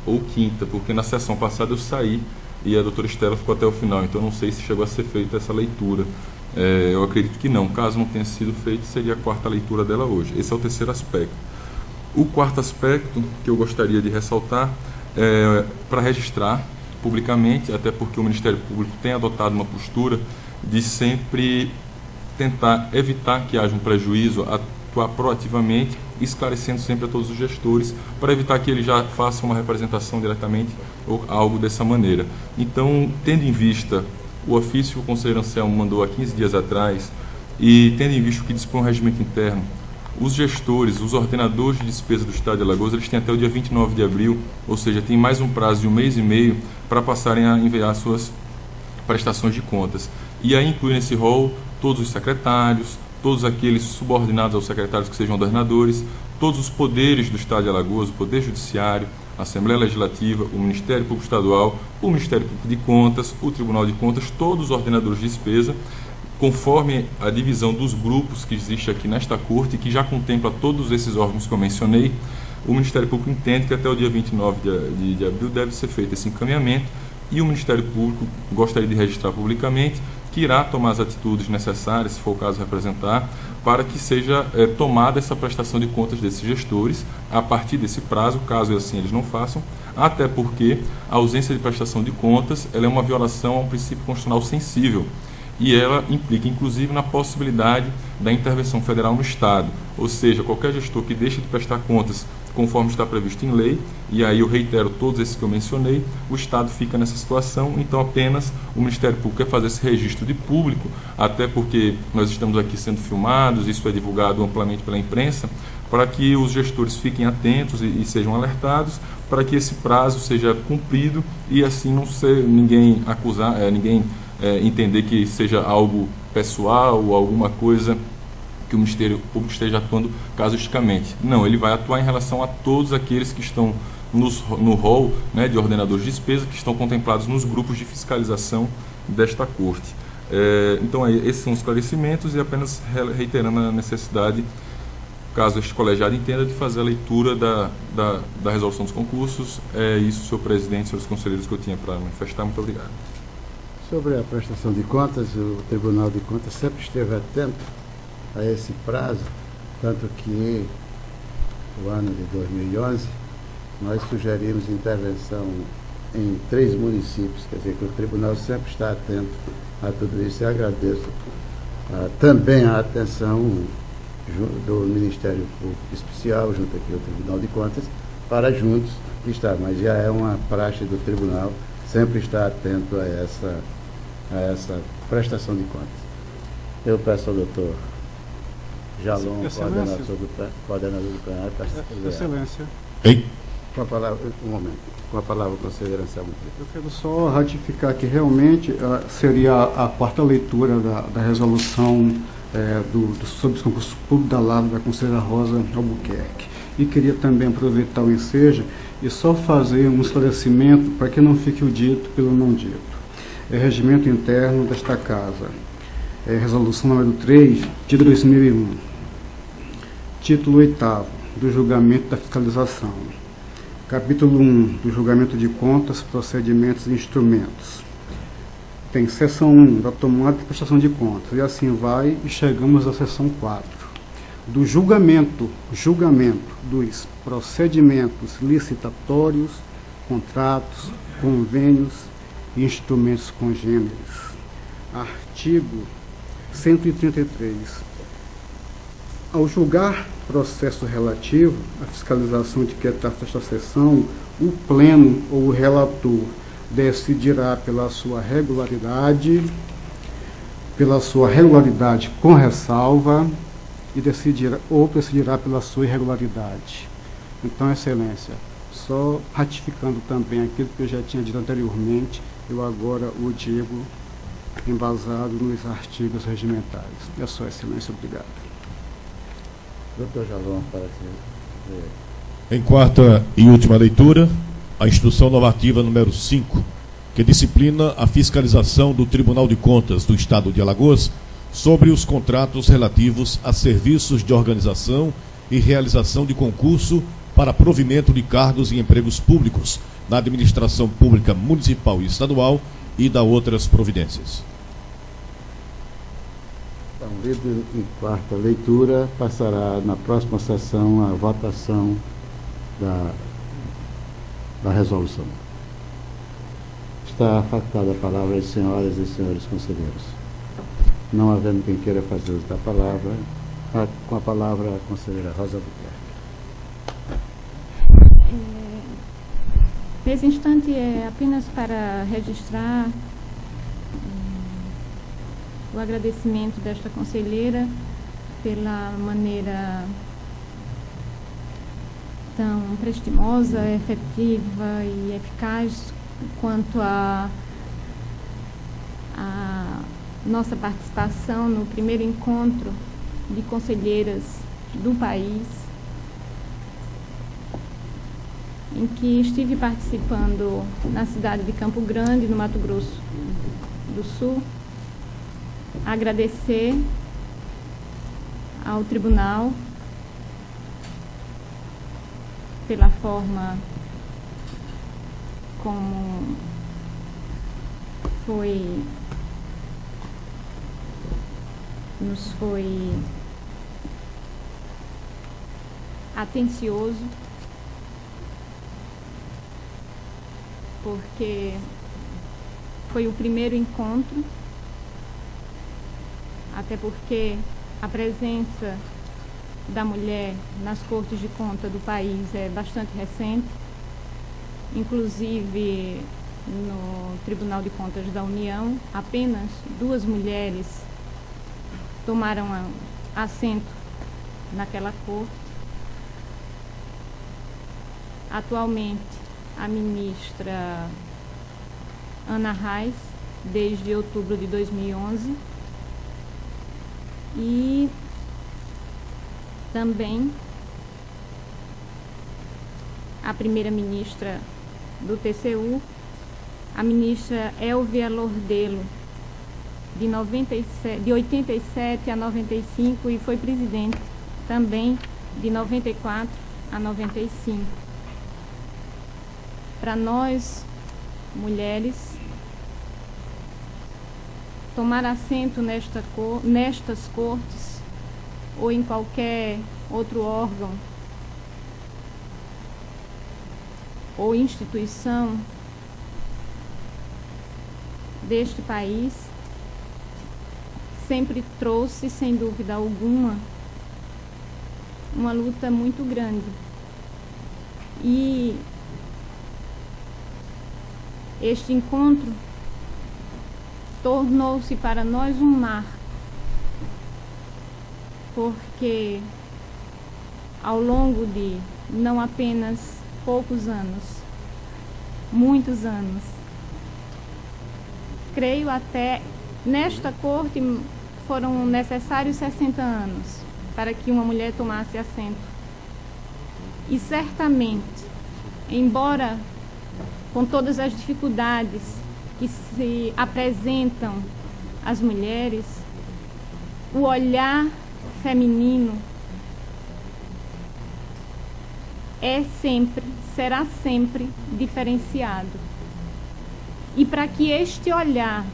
ou 5ª, porque na sessão passada eu saí e a doutora Estela ficou até o final, então eu não sei se chegou a ser feita essa leitura. Eu acredito que não, caso não tenha sido feito, seria a 4ª leitura dela hoje. Esse é o terceiro aspecto. O quarto aspecto que eu gostaria de ressaltar é para registrar publicamente, até porque o Ministério Público tem adotado uma postura de sempre tentar evitar que haja um prejuízo atuar proativamente, esclarecendo sempre a todos os gestores, para evitar que eles já façam uma representação diretamente ou algo dessa maneira. Então, tendo em vista o ofício que o conselheiro Anselmo mandou há 15 dias atrás, e tendo em vista o que dispõe o regimento interno, os gestores, os ordenadores de despesa do Estado de Alagoas, eles têm até o dia 29 de abril, ou seja, tem mais um prazo de 1 mês e meio para passarem a enviar suas prestações de contas. E aí inclui nesse rol todos os secretários, todos aqueles subordinados aos secretários que sejam ordenadores, todos os poderes do Estado de Alagoas, o Poder Judiciário, a Assembleia Legislativa, o Ministério Público Estadual, o Ministério Público de Contas, o Tribunal de Contas, todos os ordenadores de despesa, conforme a divisão dos grupos que existe aqui nesta Corte, que já contempla todos esses órgãos que eu mencionei. O Ministério Público entende que até o dia 29 de abril deve ser feito esse encaminhamento, e o Ministério Público gostaria de registrar publicamente que irá tomar as atitudes necessárias, se for o caso representar, para que seja tomada essa prestação de contas desses gestores a partir desse prazo, caso assim eles não façam, até porque a ausência de prestação de contas ela é uma violação a um princípio constitucional sensível, e ela implica, inclusive, na possibilidade da intervenção federal no Estado, ou seja, qualquer gestor que deixe de prestar contas conforme está previsto em lei, e aí eu reitero todos esses que eu mencionei, o Estado fica nessa situação, então apenas o Ministério Público quer fazer esse registro de público, até porque nós estamos aqui sendo filmados, isso é divulgado amplamente pela imprensa, para que os gestores fiquem atentos e sejam alertados, para que esse prazo seja cumprido e assim não ser ninguém acusar, entender que seja algo pessoal ou alguma coisa que o Ministério Público esteja atuando casuisticamente. Não, ele vai atuar em relação a todos aqueles que estão no rol, né, de ordenadores de despesa, que estão contemplados nos grupos de fiscalização desta Corte. Então, esses são os esclarecimentos, e apenas reiterando a necessidade, caso este colegiado entenda, de fazer a leitura da resolução dos concursos. É isso, senhor presidente, senhores conselheiros, que eu tinha para manifestar. Muito obrigado. Sobre a prestação de contas, o Tribunal de Contas sempre esteve atento a esse prazo, tanto que no ano de 2011 nós sugerimos intervenção em 3 municípios, quer dizer que o Tribunal sempre está atento a tudo isso, e agradeço também a atenção do Ministério Público Especial, junto aqui ao Tribunal de Contas, para juntos estar, mas já é uma praxe do Tribunal sempre estar atento a essa prestação de contas. Eu peço ao doutor Jalon, coordenador do plenário, para Excelência. Com a palavra, um momento, com a palavra o conselheiro Anselmo. Eu quero só ratificar que realmente seria a 4ª leitura da resolução sobre os concursos públicos da LAB da conselheira Rosa Albuquerque. E queria também aproveitar o ensejo e só fazer um esclarecimento para que não fique o dito pelo não dito. Regimento interno desta Casa. Resolução número 3 de 2001. Título 8º do julgamento da fiscalização. Capítulo 1 do julgamento de contas, procedimentos e instrumentos. Tem seção 1 da tomada e prestação de contas, e assim vai, e chegamos à seção 4 do julgamento dos procedimentos licitatórios, contratos, convênios e instrumentos congêneres. Artigo 133. Ao julgar processo relativo à fiscalização de que trata esta seção, o pleno ou o relator decidirá pela sua regularidade com ressalva e decidirá pela sua irregularidade. Então, Excelência, só ratificando também aquilo que eu já tinha dito anteriormente, eu agora o digo embasado nos artigos regimentais. É só, Excelência, obrigado. Doutor Jalon, para que... Em 4ª e última leitura, a Instrução Normativa número 5, que disciplina a fiscalização do Tribunal de Contas do Estado de Alagoas sobre os contratos relativos a serviços de organização e realização de concurso para provimento de cargos e empregos públicos na administração pública municipal e estadual e da outras providências. Então, lido em 4ª leitura, passará na próxima sessão a votação da resolução. Está facultada a palavra às senhoras e senhores conselheiros. Não havendo quem queira fazer uso da palavra, Com a palavra a conselheira Rosa Albuquerque. Nesse instante é apenas para registrar o agradecimento desta conselheira pela maneira tão prestimosa, efetiva e eficaz quanto a nossa participação no primeiro encontro de conselheiras do país, em que estive participando na cidade de Campo Grande, no Mato Grosso do Sul. Agradecer ao tribunal pela forma como nos foi atencioso, porque foi o primeiro encontro, até porque a presença da mulher nas Cortes de Conta do país é bastante recente. Inclusive, no Tribunal de Contas da União, apenas 2 mulheres tomaram assento naquela corte. Atualmente, a ministra Ana Reis, desde outubro de 2011, e também a primeira-ministra do TCU, a ministra Elvia Lordelo, de 87 a 95, e foi presidente também de 94 a 95. Para nós, mulheres, tomar assento nestas cortes ou em qualquer outro órgão ou instituição deste país sempre trouxe, sem dúvida alguma, uma luta muito grande. E este encontro tornou-se para nós um marco, porque ao longo de não apenas poucos anos, muitos anos, creio até nesta corte foram necessários 60 anos para que uma mulher tomasse assento. E certamente, embora com todas as dificuldades que se apresentam às mulheres, o olhar feminino será sempre diferenciado. E para que este olhar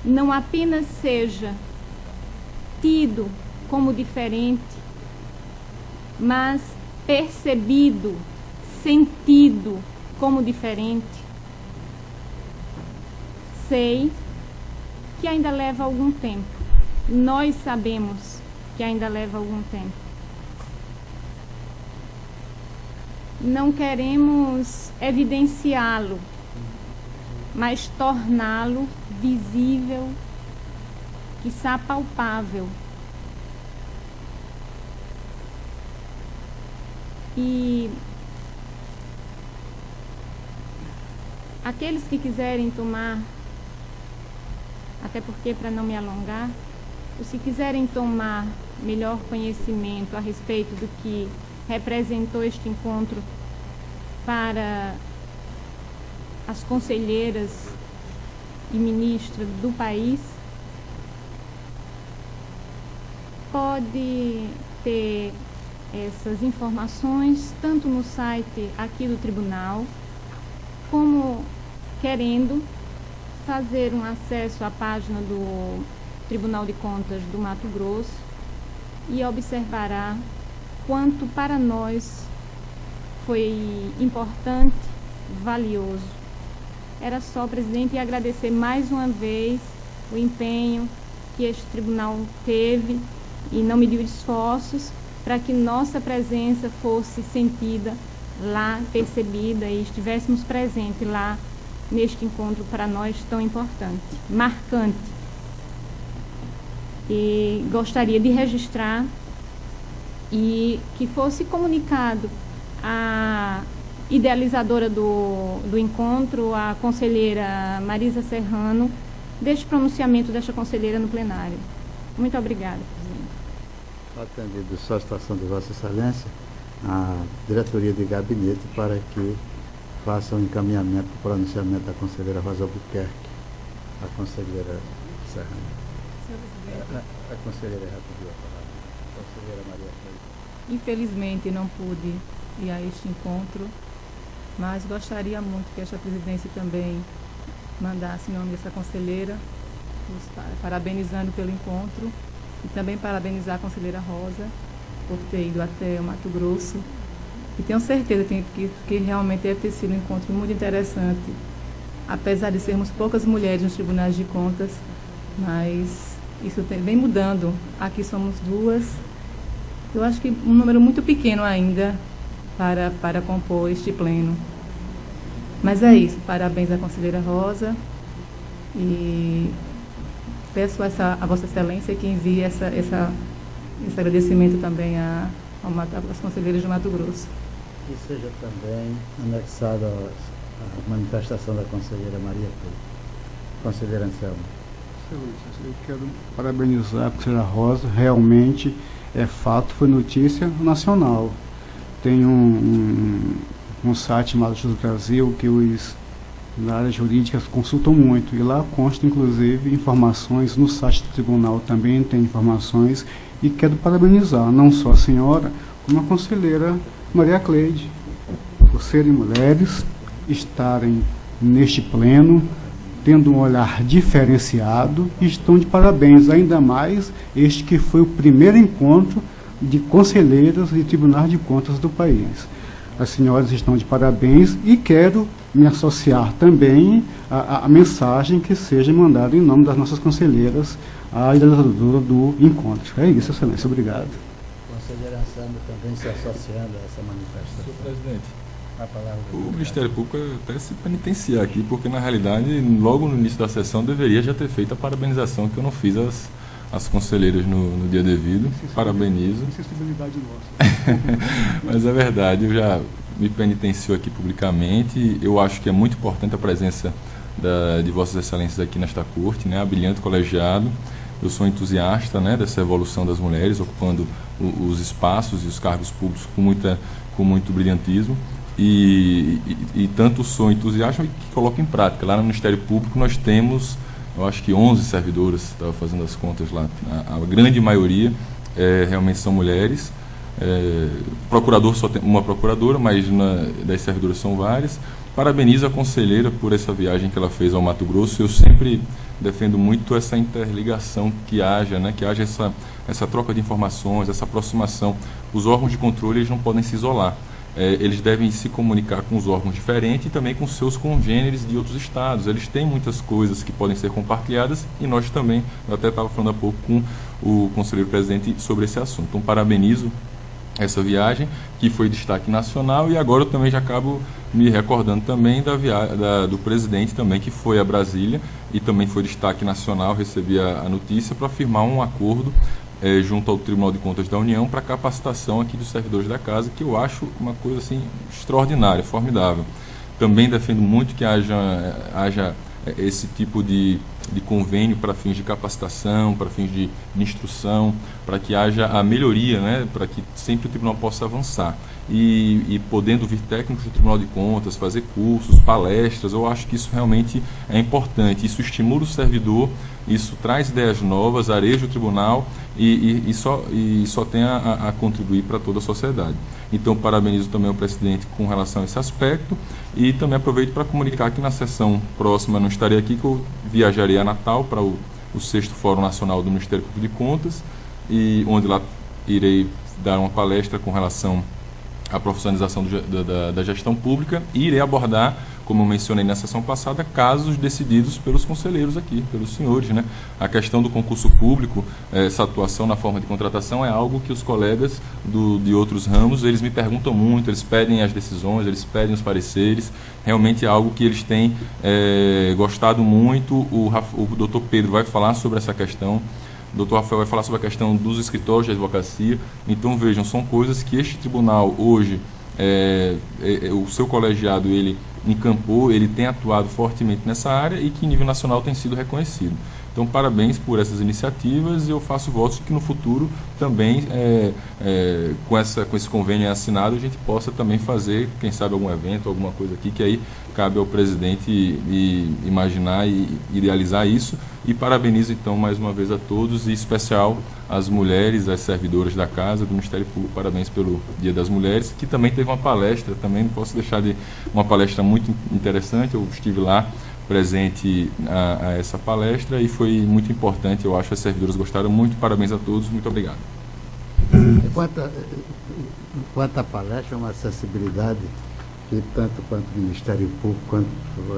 não apenas seja tido como diferente, mas percebido, sentido como diferente, sei que ainda leva algum tempo. Nós sabemos que ainda leva algum tempo. Não queremos evidenciá-lo, mas torná-lo visível, quiçá palpável. E aqueles que quiserem tomar, até porque para não me alongar, os que quiserem tomar melhor conhecimento a respeito do que representou este encontro para as conselheiras e ministras do país, pode ter essas informações tanto no site aqui do tribunal, como querendo fazer um acesso à página do Tribunal de Contas do Mato Grosso, e observará quanto para nós foi importante, valioso. Era só, presidente, agradecer mais uma vez o empenho que este tribunal teve e não mediu esforços para que nossa presença fosse sentida lá, percebida e estivéssemos presentes lá neste encontro para nós tão importante, marcante. E gostaria de registrar e que fosse comunicado a idealizadora do encontro, a conselheira Marisa Serrano, deste pronunciamento desta conselheira no plenário. Muito obrigada, presidente. Atendido a solicitação de Vossa Excelência, a diretoria de gabinete para que faça um encaminhamento do pronunciamento da conselheira Rosa Albuquerque, a conselheira Serrano. A conselheira já pediu a palavra. A conselheira Maria Cleide. Infelizmente não pude ir a este encontro, mas gostaria muito que esta presidência também mandasse em nome dessa conselheira, parabenizando pelo encontro e também parabenizar a conselheira Rosa por ter ido até o Mato Grosso. E tenho certeza que realmente deve ter sido um encontro muito interessante, apesar de sermos poucas mulheres nos tribunais de contas, mas isso vem mudando. Aqui somos 2. Eu acho que um número muito pequeno ainda para compor este pleno. Mas é isso. Parabéns à conselheira Rosa e peço a Vossa Excelência que envie esse agradecimento também às conselheiras do Mato Grosso. Que seja também anexada a manifestação da conselheira Maria Cleide. Conselheira Anselmo. Eu quero parabenizar a conselheira Rosa, realmente é fato, foi notícia nacional. Tem um site chamado Justiça do Brasil que na área jurídica consultam muito, e lá consta inclusive informações, no site do tribunal também tem informações, e quero parabenizar não só a senhora, como a conselheira Maria Cleide, por serem mulheres, estarem neste pleno, tendo um olhar diferenciado, e estão de parabéns, ainda mais este que foi o primeiro encontro de conselheiras de tribunais de contas do país. As senhoras estão de parabéns e quero me associar também à mensagem que seja mandada em nome das nossas conselheiras à idealizadora do encontro. É isso, Excelência. Obrigado. Conselheira Anselmo também se associando a essa manifestação. Senhor presidente, A palavra o Ministério Público até se penitenciar aqui, porque na realidade, logo no início da sessão, deveria já ter feito a parabenização que eu não fiz às conselheiras no dia devido. Parabenizo. Insensibilidade nossa. Mas é verdade, eu já me penitencio aqui publicamente. Eu acho que é muito importante a presença de Vossas Excelências aqui nesta corte, né, abrilhante colegiado. Eu sou entusiasta, né, dessa evolução das mulheres, ocupando os espaços e os cargos públicos com muito brilhantismo. E tanto sou entusiasta que coloco em prática. Lá no Ministério Público nós temos, eu acho que 11 servidoras, estava fazendo as contas lá, a grande maioria realmente são mulheres. Procurador só tem uma procuradora, mas das servidoras são várias. Parabenizo a conselheira por essa viagem que ela fez ao Mato Grosso. Eu sempre defendo muito essa interligação que haja, né, que haja essa troca de informações, essa aproximação. Os órgãos de controle eles não podem se isolar. Eles devem se comunicar com os órgãos diferentes e também com seus congêneres de outros estados. Eles têm muitas coisas que podem ser compartilhadas e nós também. Eu até estava falando há pouco com o conselheiro presidente sobre esse assunto. Então, parabenizo essa viagem, que foi destaque nacional, e agora eu também já acabo me recordando também do presidente também, que foi a Brasília e também foi destaque nacional. Recebi a notícia para firmar um acordo junto ao Tribunal de Contas da União para capacitação aqui dos servidores da casa, que eu acho uma coisa assim extraordinária, formidável. Também defendo muito que haja esse tipo de convênio para fins de capacitação, para fins de instrução, para que haja a melhoria, né, para que sempre o tribunal possa avançar. E podendo vir técnicos do Tribunal de Contas, fazer cursos, palestras, eu acho que isso realmente é importante. Isso estimula o servidor, isso traz ideias novas, areja o tribunal e só tem a contribuir para toda a sociedade. Então, parabenizo também o presidente com relação a esse aspecto e também aproveito para comunicar que na sessão próxima não estarei aqui, que eu viajarei a Natal para o 6º Fórum Nacional do Ministério Público de Contas, e onde lá irei dar uma palestra com relação à profissionalização da gestão pública e irei abordar como eu mencionei na sessão passada, casos decididos pelos conselheiros aqui, pelos senhores, né? A questão do concurso público, essa atuação na forma de contratação é algo que os colegas de outros ramos, eles me perguntam muito, eles pedem as decisões, eles pedem os pareceres, realmente é algo que eles têm gostado muito. O doutor Pedro vai falar sobre essa questão, o doutor Rafael vai falar sobre a questão dos escritórios de advocacia. Então, vejam, são coisas que este tribunal hoje, o seu colegiado, ele encampou, ele tem atuado fortemente nessa área e que em nível nacional tem sido reconhecido. Então, parabéns por essas iniciativas e eu faço votos de que no futuro também, com esse convênio assinado, a gente possa também fazer, quem sabe, algum evento, alguma coisa aqui, que aí cabe ao presidente imaginar e idealizar isso. E parabenizo, então, mais uma vez a todos, e em especial as mulheres, as servidoras da Casa, do Ministério Público. Parabéns pelo Dia das Mulheres, que também teve uma palestra, também não posso deixar de uma palestra muito interessante. Eu estive lá presente a essa palestra e foi muito importante, eu acho, as servidoras gostaram muito. Parabéns a todos, muito obrigado. Quanto à palestra, é uma acessibilidade que tanto quanto o Ministério Público quanto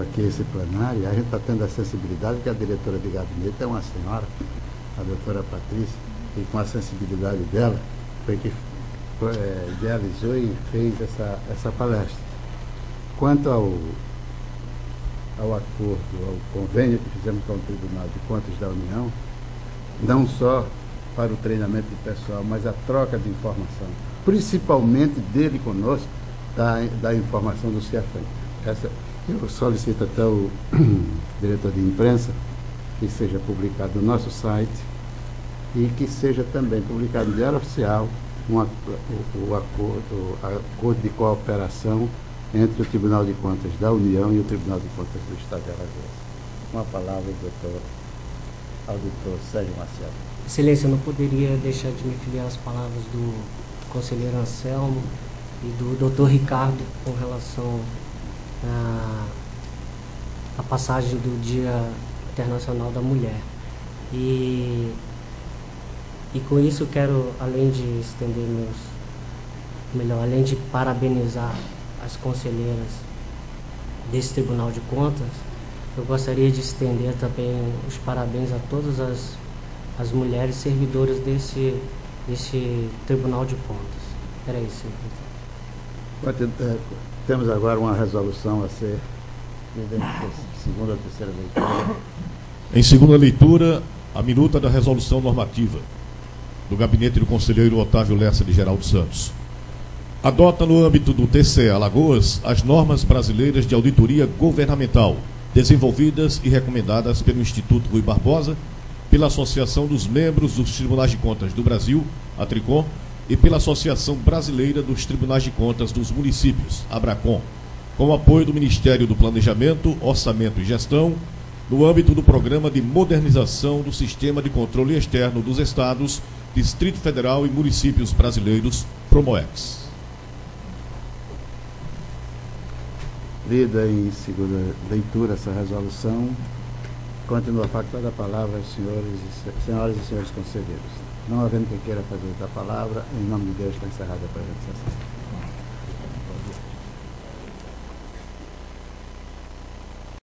aqui esse plenário, a gente está tendo a sensibilidade que a diretora de gabinete é uma senhora, a doutora Patrícia, e com a sensibilidade dela foi que idealizou e fez essa palestra. Quanto ao acordo, ao convênio que fizemos com o Tribunal de Contas da União, não só para o treinamento de pessoal, mas a troca de informação, principalmente dele conosco, da informação do CIAFAM. Eu solicito até o diretor de imprensa que seja publicado no nosso site e que seja também publicado em diário oficial o acordo de cooperação entre o Tribunal de Contas da União e o Tribunal de Contas do Estado de Alagoas. Com a palavra, ao doutor Sérgio Maciel. Excelência, eu não poderia deixar de me filiar às palavras do conselheiro Anselmo e do doutor Ricardo com relação à passagem do Dia Internacional da Mulher. E com isso eu quero, além de além de parabenizar as conselheiras desse Tribunal de Contas, eu gostaria de estender também os parabéns a todas as mulheres servidoras desse Tribunal de Contas. Era isso, senhor. Temos agora uma resolução a ser segunda ou terceira leitura. Em segunda leitura, a minuta da resolução normativa do gabinete do conselheiro Otávio Lessa de Geraldo Santos. Adota no âmbito do TCE Alagoas as normas brasileiras de auditoria governamental, desenvolvidas e recomendadas pelo Instituto Rui Barbosa, pela Associação dos Membros dos Tribunais de Contas do Brasil, a Tricom, e pela Associação Brasileira dos Tribunais de Contas dos Municípios, Abracom, com o apoio do Ministério do Planejamento, Orçamento e Gestão, no âmbito do Programa de Modernização do Sistema de Controle Externo dos Estados, Distrito Federal e Municípios Brasileiros, Promoex. Lida em segunda leitura essa resolução, continua a facultar da palavra aos senhoras e senhores conselheiros. Não havendo quem queira fazer da palavra, em nome de Deus está encerrada a presente sessão.